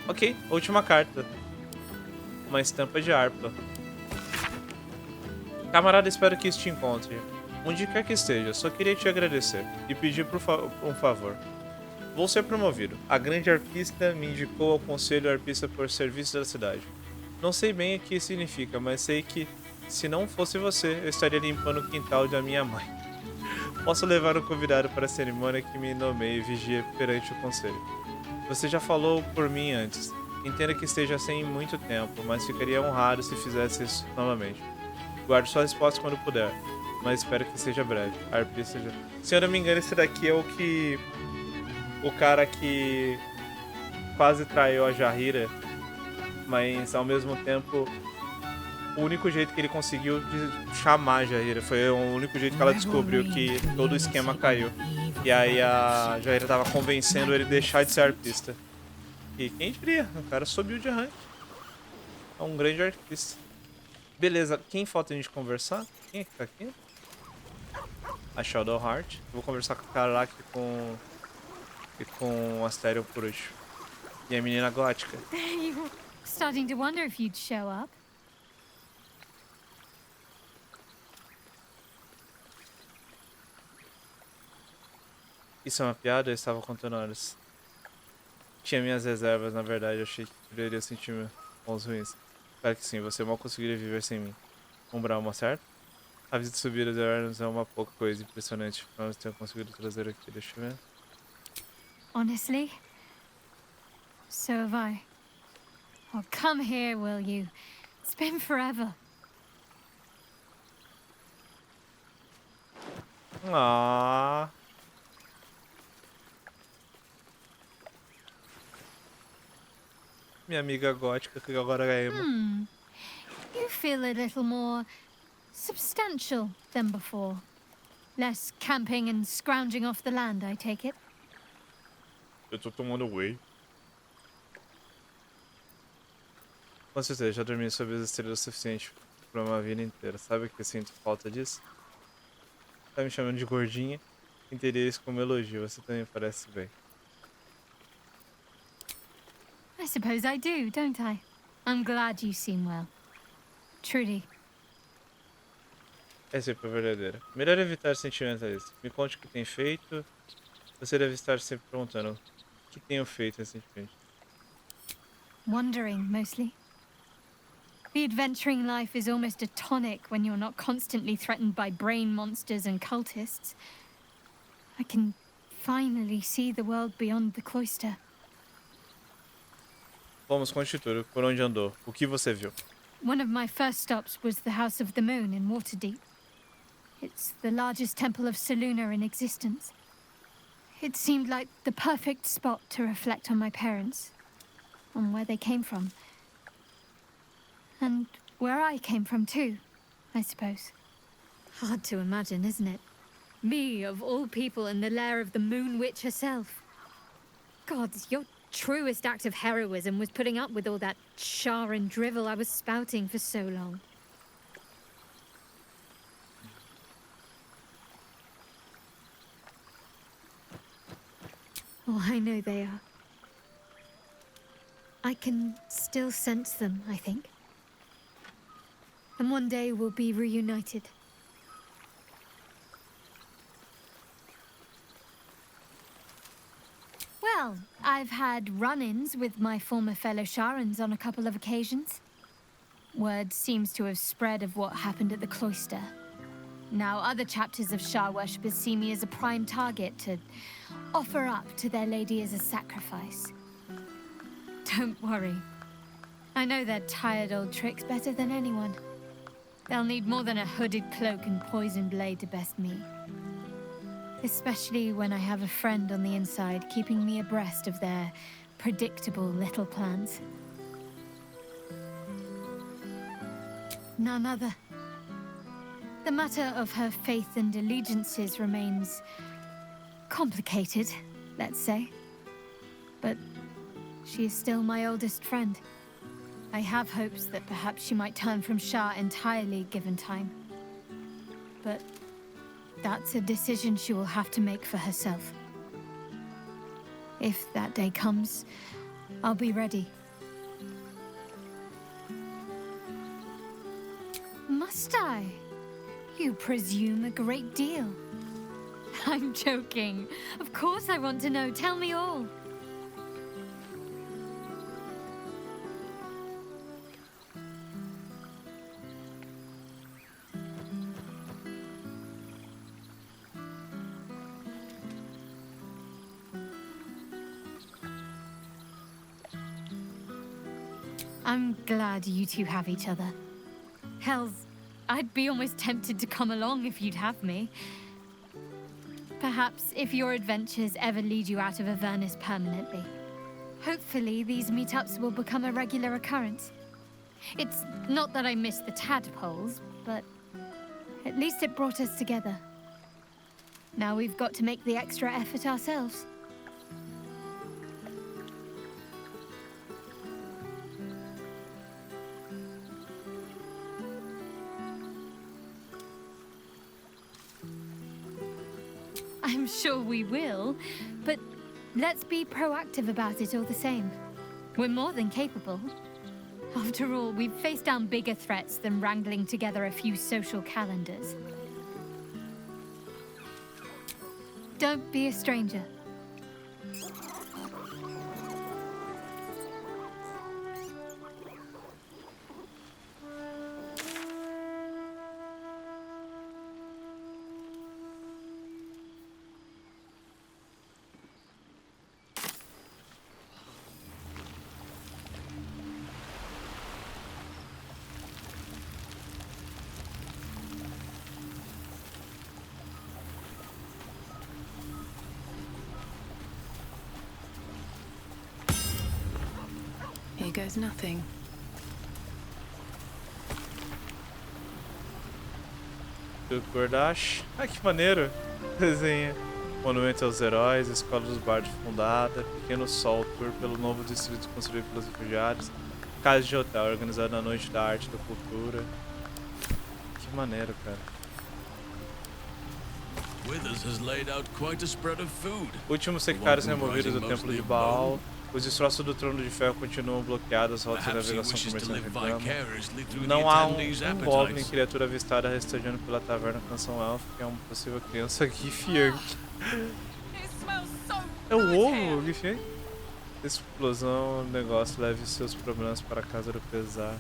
Ok, última carta. Uma estampa de harpa. Camarada, espero que isso te encontre. Onde quer que esteja, só queria te agradecer e pedir um favor. Vou ser promovido. A grande arpista me indicou ao conselho arpista por serviço da cidade. Não sei bem o que significa, mas sei que se não fosse você, eu estaria limpando o quintal da minha mãe. Posso levar um convidado para a cerimônia que me nomeie vigia perante o conselho. Você já falou por mim antes. Entenda que esteja sem muito tempo, mas ficaria honrado se fizesse isso novamente. Guarde sua resposta quando puder, mas espero que seja breve. A arpista já... Se eu não me engano, esse daqui é o cara que quase traiu a Jahira, mas ao mesmo tempo o único jeito que ele conseguiu de chamar a Jahira foi o único jeito que ela descobriu que todo o esquema caiu. E aí a Jahira tava convencendo ele a deixar de ser arpista. E quem diria? O cara subiu de rank. É um grande artista. Beleza, quem falta a gente conversar? Quem é que tá aqui? A Shadow Heart. Vou conversar com o Karlak e com o Astério por último. E a menina gótica. You starting to wonder if you'd show up? Isso é uma piada? Eu estava contando horas. Tinha minhas reservas, na verdade. Eu achei que poderia sentir bons ruins. Espero que sim, você mal conseguiria viver sem mim. Umbral, certo? A visita subida de Arnos é uma pouca coisa impressionante. Vamos ter conseguido trazer aqui, deixa eu ver. Honestly, so have I. Oh, come here, will you? It's been forever. Ah. Minha amiga gótica que agora é emo. You feel a little more substantial than before. Less camping and scrounging off the land, I take it. Eu tô tomando whey. Com certeza, já dormi sob as estrelas o suficiente pra uma vida inteira. Sabe que eu sinto falta disso? Tá me chamando de gordinha? Entenderia isso como elogio. Você também parece bem. I suppose I do, don't I? I'm glad you seem well. Truly. É sempre verdadeira. Melhor evitar sentimentalismo. Me conte o que tem feito. Você deve estar sempre perguntando o que tenho feito recentemente. Wandering, mostly. The adventuring life is almost a tonic when you're not constantly threatened by brain monsters and cultists. I can finally see the world beyond the cloister. Vamos, conte tudo. Por onde andou? O que você viu? One of my first stops was the House of the Moon in Waterdeep. It's the largest temple of Selûne in existence. It seemed like the perfect spot to reflect on my parents, on where they came from. And where I came from too, I suppose. Hard to imagine, isn't it? Me, of all people, in the lair of the Moon Witch herself. Gods, your truest act of heroism was putting up with all that char and drivel I was spouting for so long. Oh, I know they are. I can still sense them, I think. And one day we'll be reunited. Well, I've had run-ins with my former fellow Sharans on a couple of occasions. Word seems to have spread of what happened at the cloister. Now other chapters of Shar worshippers see me as a prime target to offer up to their lady as a sacrifice. Don't worry. I know their tired old tricks better than anyone. They'll need more than a hooded cloak and poisoned blade to best me. Especially when I have a friend on the inside keeping me abreast of their predictable little plans. None other. The matter of her faith and allegiances remains complicated, let's say. But she is still my oldest friend. I have hopes that perhaps she might turn from Shar entirely given time. But that's a decision she will have to make for herself. If that day comes, I'll be ready. Must I? You presume a great deal. I'm joking. Of course I want to know. Tell me all. I'm glad you two have each other. Hells, I'd be almost tempted to come along if you'd have me. Perhaps if your adventures ever lead you out of Avernus permanently. Hopefully these meetups will become a regular occurrence. It's not that I miss the tadpoles, but at least it brought us together. Now we've got to make the extra effort ourselves. I'm sure we will, but let's be proactive about it all the same. We're more than capable. After all, we've faced down bigger threats than wrangling together a few social calendars. Don't be a stranger. Here goes nothing. Do Gordash. Ai, que maneiro. Desenha. Monumento aos heróis, Escola dos Bardos fundada, Pequeno Sol, tour pelo novo distrito construído pelos refugiados, casa de hotel, organizando a noite da arte e da cultura. Que maneiro, cara. Withers has laid out quite a spread of food. Últimos sectários removidos do templo de Baal. Os destroços do trono de ferro continuam bloqueados, as rotas de navegação comercial reclamam. Não há um goblin criatura avistada rastejando pela taverna Canção Elfa, que é uma possível criança Gifyang. É o ovo, Gifyang? Explosão, negócio, leve seus problemas para a casa do pesar.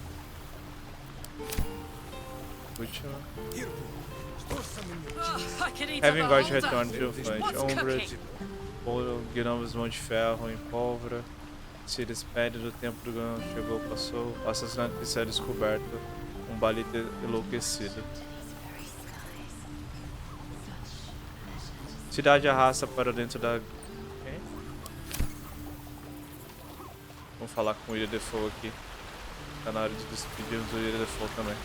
Última. Having God return triunfante. Umbra, Gnomos Mão de Ferro em pólvora. Se despede do tempo do Gnom, chegou, passou. O assassinato que será descoberto. Um balita enlouquecido. Cidade arrasta para dentro da... Okay. Vamos falar com o Ilha de Fogo aqui. Tá na hora de despedirmos do Ilha de Fogo também.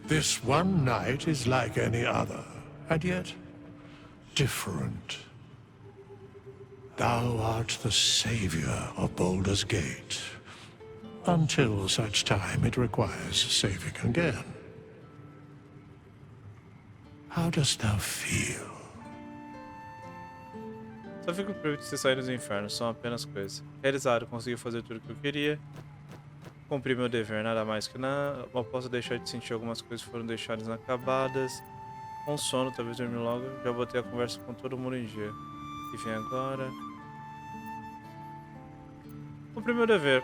This one night is like any other, and yet different. Thou art the savior of Baldur's Gate, until such time it requires saving again. How dost thou feel? Só fico preso de ter saído do inferno, são apenas coisas. Realizado, consegui fazer tudo o que eu queria. Cumpri meu dever, nada mais que nada. Não posso deixar de sentir algumas coisas que foram deixadas inacabadas. Com sono, talvez dormir logo. Já botei a conversa com todo mundo em dia. E vem agora. Cumpri meu dever.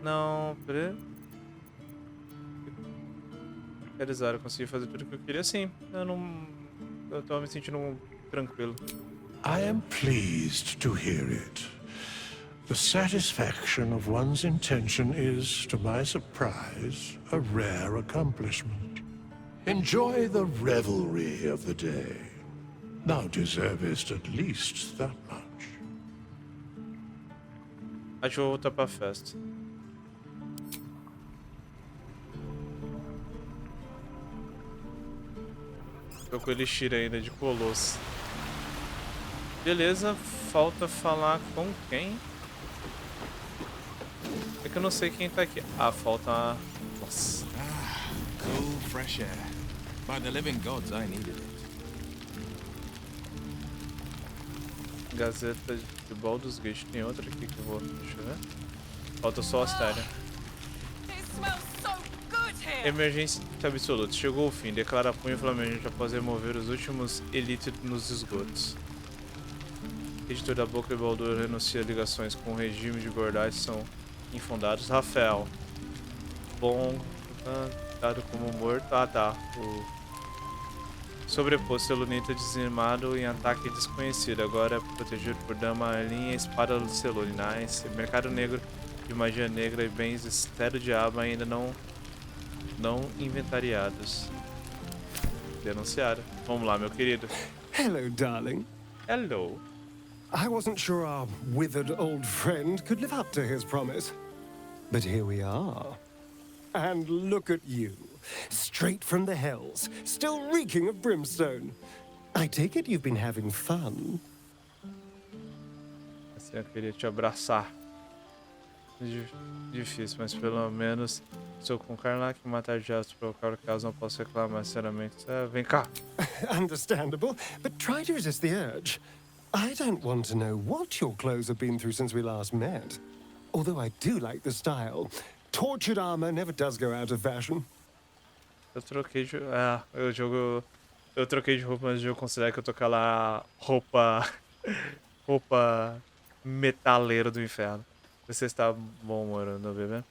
Não, peraí. Realizar, eu consegui fazer tudo o que eu queria. Sim, eu tô me sentindo tranquilo. I am pleased to hear it. The satisfaction of one's intention is, to my surprise, a rare accomplishment. Enjoy the revelry of the day. Thou deservest at least that much. Acho que vou voltar pra festa. Tô com o elixir ainda de Colosso. Beleza, falta falar com quem? É que eu não sei quem tá aqui. Ah, falta... Nossa. Cool, fresh air. By the living gods, I needed it. Gazeta de Baldursgate. Tem outra aqui que eu vou... Deixa eu ver. Falta só a Astéria. Emergência absoluta. Chegou o fim. Declara punho flamejante após remover os últimos elites nos esgotos. Editor da Boca de Baldur renuncia ligações com o regime de Gordai são infundados. Rafael. Bom, dado como morto. Ah, tá. O sobreposto Selunita dizimado em ataque desconhecido. Agora é protegido por Dama Arlin e Espada do Selune. Nice. Mercado negro de magia negra e bens estero diabo ainda não inventariados. Denunciado. Vamos lá, meu querido. Hello, darling. Hello. I wasn't sure our withered old friend could live up to his promise. But here we are. And look at you. Straight from the hells, still reeking of brimstone. I take it you've been having fun. Assim, eu queria te abraçar. Difícil, mas pelo menos sou com Karnak que matar diabos provocar o caos, não posso reclamar, sinceramente. Vem cá. Understandable, but try to resist the urge. I don't want to know what your clothes have been through since we last met. Although I do like the style. Tortured armor never does go out of fashion. Eu troquei de... Eu troquei de roupa, mas eu considero que eu tô com aquela roupa... roupa metaleira do inferno. Você está bom humor, não bebê?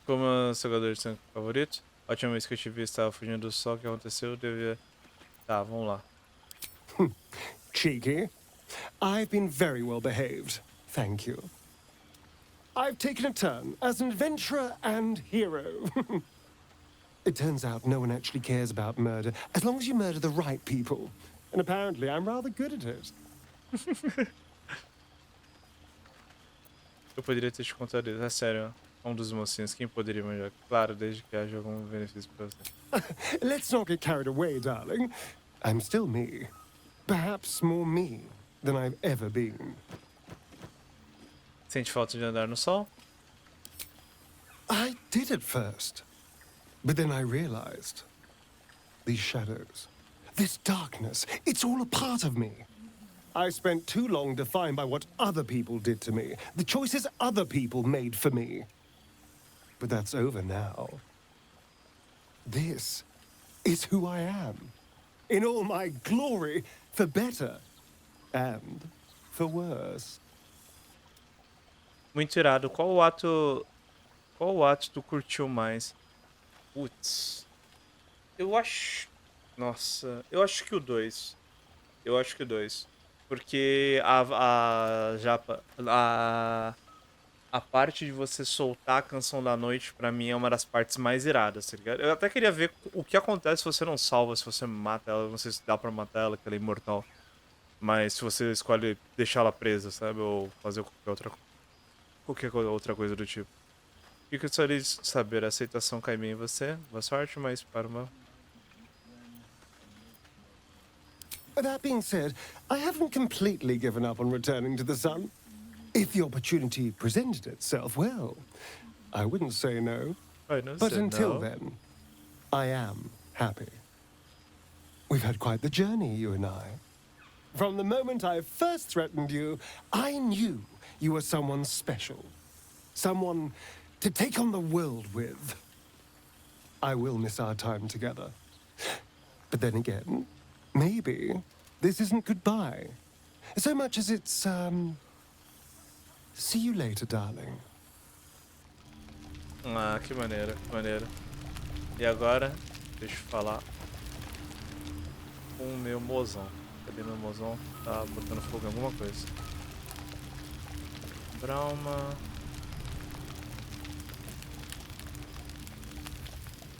Como é o seu jogador de sangue favorito? A última vez que eu te vi estava fugindo do sol. O que aconteceu? Devia... Tá, vamos lá. Cheeky. I've been very well behaved. Thank you. I've taken a turn as an adventurer and hero. It turns out no one actually cares about murder, as long as you murder the right people. And apparently I'm rather good at it. Eu poderia ter te contado isso, é sério. Um dos mocinhos, quem poderia manjar? Claro, desde que haja algum benefício pra você. Let's not get carried away, darling. I'm still me. Perhaps more me than I've ever been. Sente falta de andar no sol? I did at first. But then I realized. These shadows, this darkness, it's all a part of me. I spent too long defined by what other people did to me, the choices other people made for me. But that's over now. This is who I am. In all my glory, for better and for worse. Muito irado. Qual o ato tu curtiu mais? Putz. Eu acho... Nossa, eu acho que o 2. Eu acho que o 2. Porque a Japa... A parte de você soltar a canção da noite, pra mim, é uma das partes mais iradas, tá ligado? Eu até queria ver o que acontece se você não salva, se você mata ela. Não sei se dá pra matar ela, que ela é imortal. Mas se você escolhe deixar ela presa, sabe? Ou fazer qualquer outra coisa do tipo. O que eu gostaria de saber? A aceitação cai bem em você? Boa sorte, mas para uma... That being said, I haven't completely given up on returning to the sun. If the opportunity presented itself, well, I wouldn't say no. But until then, I am happy. We've had quite the journey, you and I. From the moment I first threatened you, I knew you were someone special. Someone to take on the world with. I will miss our time together. But then again, maybe this isn't goodbye. So much as it's, see you later, darling. Ah, que maneiro, que maneiro. E agora, deixa eu falar com o meu mozão. Cadê meu mozão? Tá botando fogo em alguma coisa. Brauma.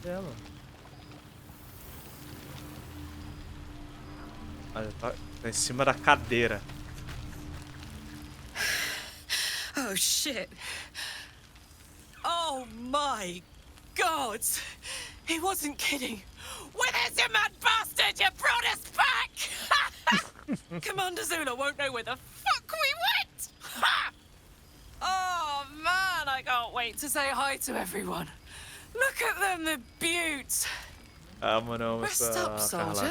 Ela. Ah, já tá em cima da cadeira. Oh, shit. Oh, my God. He wasn't kidding. Where's your mad bastard? You brought us back! Commander Zula won't know where the fuck we went! Ha! Oh, man, I can't wait to say hi to everyone. Look at them, the beauts. Ah, mano, Rest up, soldier.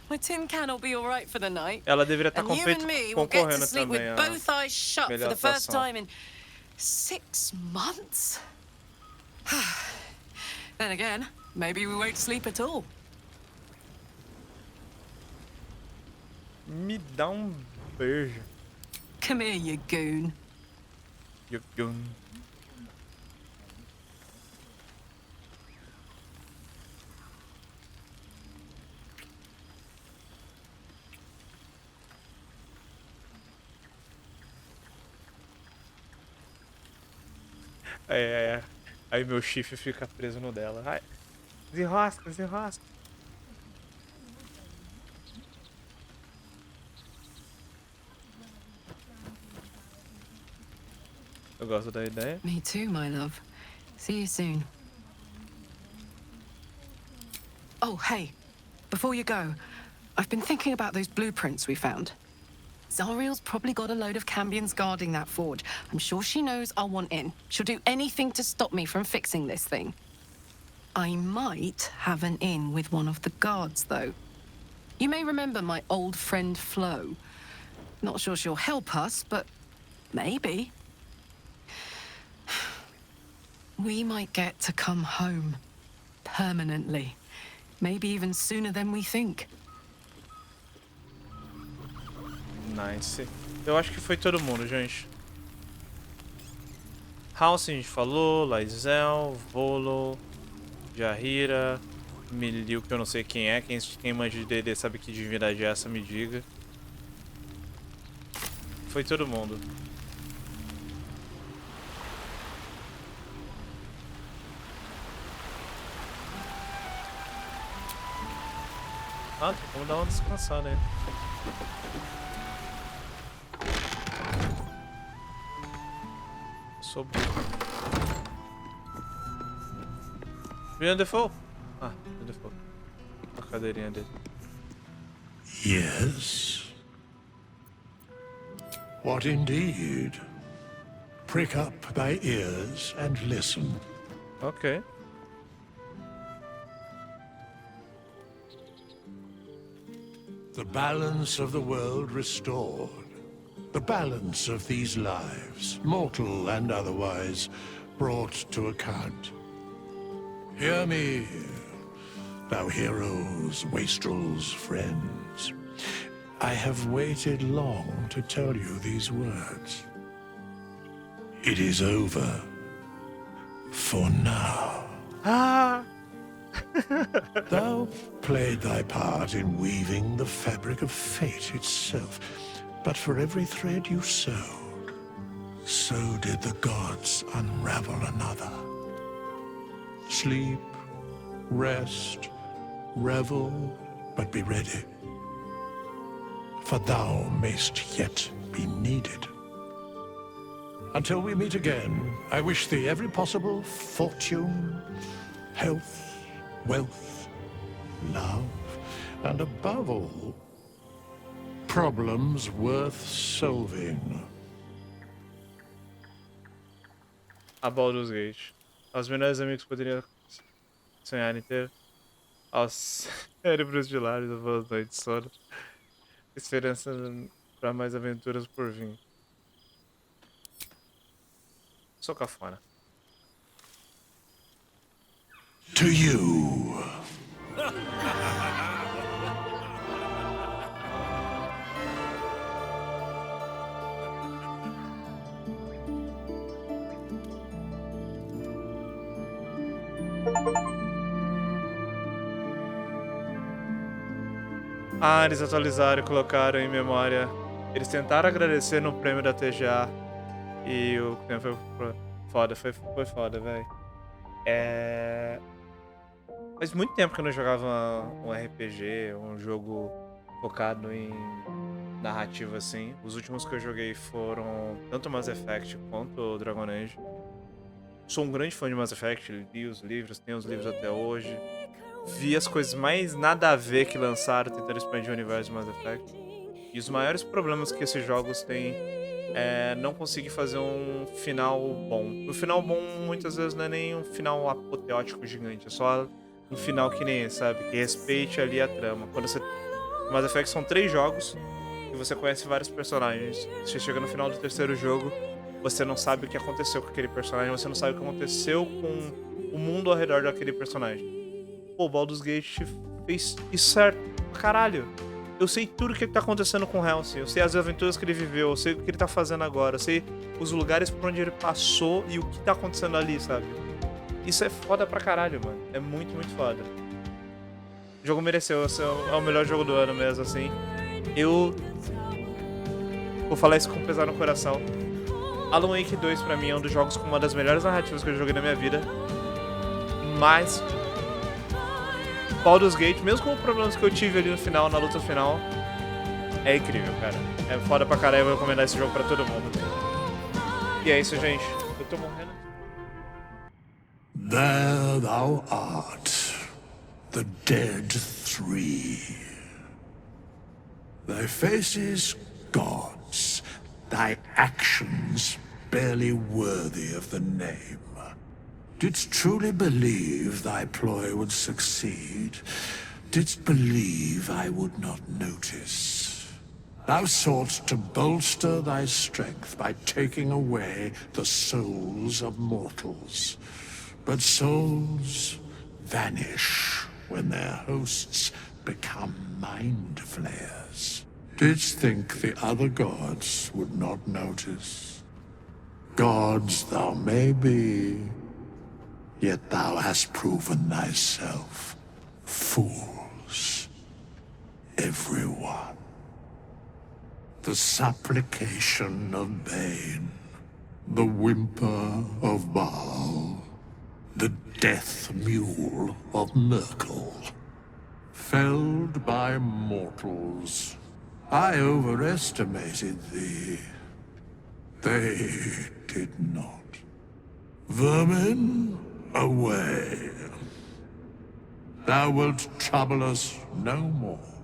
My tin can will be all right for the night. Ela deveria estar and you and me will get to concorrendo sleep with também. both eyes shut for melhor the first atuação. time in 6 months. Then again, maybe we won't sleep at all. Me dá beijo. Come here, you goon. You goon. Aí meu chifre fica preso no dela. Ai, desenrosca, desenrosca. Eu gosto da ideia. Me too, my love. See you soon. Oh, hey. Before you go, I've been thinking about those blueprints we found. Zariel's probably got a load of Cambions guarding that forge. I'm sure she knows I'll want in. She'll do anything to stop me from fixing this thing. I might have an in with one of the guards, though. You may remember my old friend Flo. Not sure she'll help us, but maybe. We might get to come home. Permanently. Maybe even sooner than we think. Nice. Eu acho que foi todo mundo, gente. House a gente falou, Lae'zel, Volo, Jaheira, Miliu, que eu não sei quem é. Quem manja de D&D sabe que divindade é essa, me diga. Foi todo mundo. Ah, vamos dar uma descansada aí. Sou burro. William Defoe? Ah, William Defoe. A cadeirinha dele. Yes. What indeed? Prick up thy ears and listen. Ok. The balance of the world restored. The balance of these lives, mortal and otherwise, brought to account. Hear me, thou heroes, wastrels, friends. I have waited long to tell you these words. It is over. For now. Ah! Thou played thy part in weaving the fabric of fate itself, but for every thread you sewed, so did the gods unravel another. Sleep, rest, revel, but be ready. For thou mayst yet be needed. Until we meet again, I wish thee every possible fortune, health, wealth, love, and above all, problems worth solving. A Baldursgate. Aos melhores amigos poderiam sonhar em ter. Aos cérebros de lábios, boas noites, sono. Esperança para mais aventuras por vir. Sou cafona. To you. Ah, eles atualizaram e colocaram em memória. Eles tentaram agradecer no prêmio da TGA. E o tempo foi foda, foi foda, velho. Faz muito tempo que eu não jogava um RPG, um jogo focado em narrativa assim. Os últimos que eu joguei foram tanto Mass Effect quanto o Dragon Age. Sou um grande fã de Mass Effect, li os livros, tenho os livros até hoje. Vi as coisas mais nada a ver que lançaram tentando expandir o universo de Mass Effect. E os maiores problemas que esses jogos têm é não conseguir fazer um final bom. O final bom muitas vezes não é nem um final apoteótico gigante, é só um final que nem esse, sabe? Que respeite ali a trama. Quando você... Mass Effect são 3 jogos e você conhece vários personagens. Você chega no final do terceiro jogo, você não sabe o que aconteceu com aquele personagem, você não sabe o que aconteceu com o mundo ao redor daquele personagem. Pô, o Baldursgate fez isso certo. Caralho. Eu sei tudo o que tá acontecendo com o Halsey. Eu sei as aventuras que ele viveu. Eu sei o que ele tá fazendo agora. Eu sei os lugares por onde ele passou e o que tá acontecendo ali, sabe? Isso é foda pra caralho, mano. É muito, muito foda. O jogo mereceu. É o melhor jogo do ano mesmo, assim. Eu vou falar isso com pesar no coração. Alan Wake 2 pra mim é um dos jogos com uma das melhores narrativas que eu joguei na minha vida. Mas Baldursgate, mesmo com os problemas que eu tive ali no final, na luta final, é incrível, cara. É foda pra caralho, eu vou recomendar esse jogo pra todo mundo. E é isso, gente. Eu tô morrendo. There thou art, the dead three. Thy faces gods, thy actions barely worthy of the name. Didst truly believe thy ploy would succeed? Didst believe I would not notice? Thou sought to bolster thy strength by taking away the souls of mortals. But souls vanish when their hosts become mind flayers. Didst think the other gods would not notice? Gods thou may be, yet thou hast proven thyself fools, everyone. The supplication of vain, the whimper of Baal, the death mule of Merkel. Felled by mortals, I overestimated thee. They did not. Vermin, away. thou wilt trouble us no more.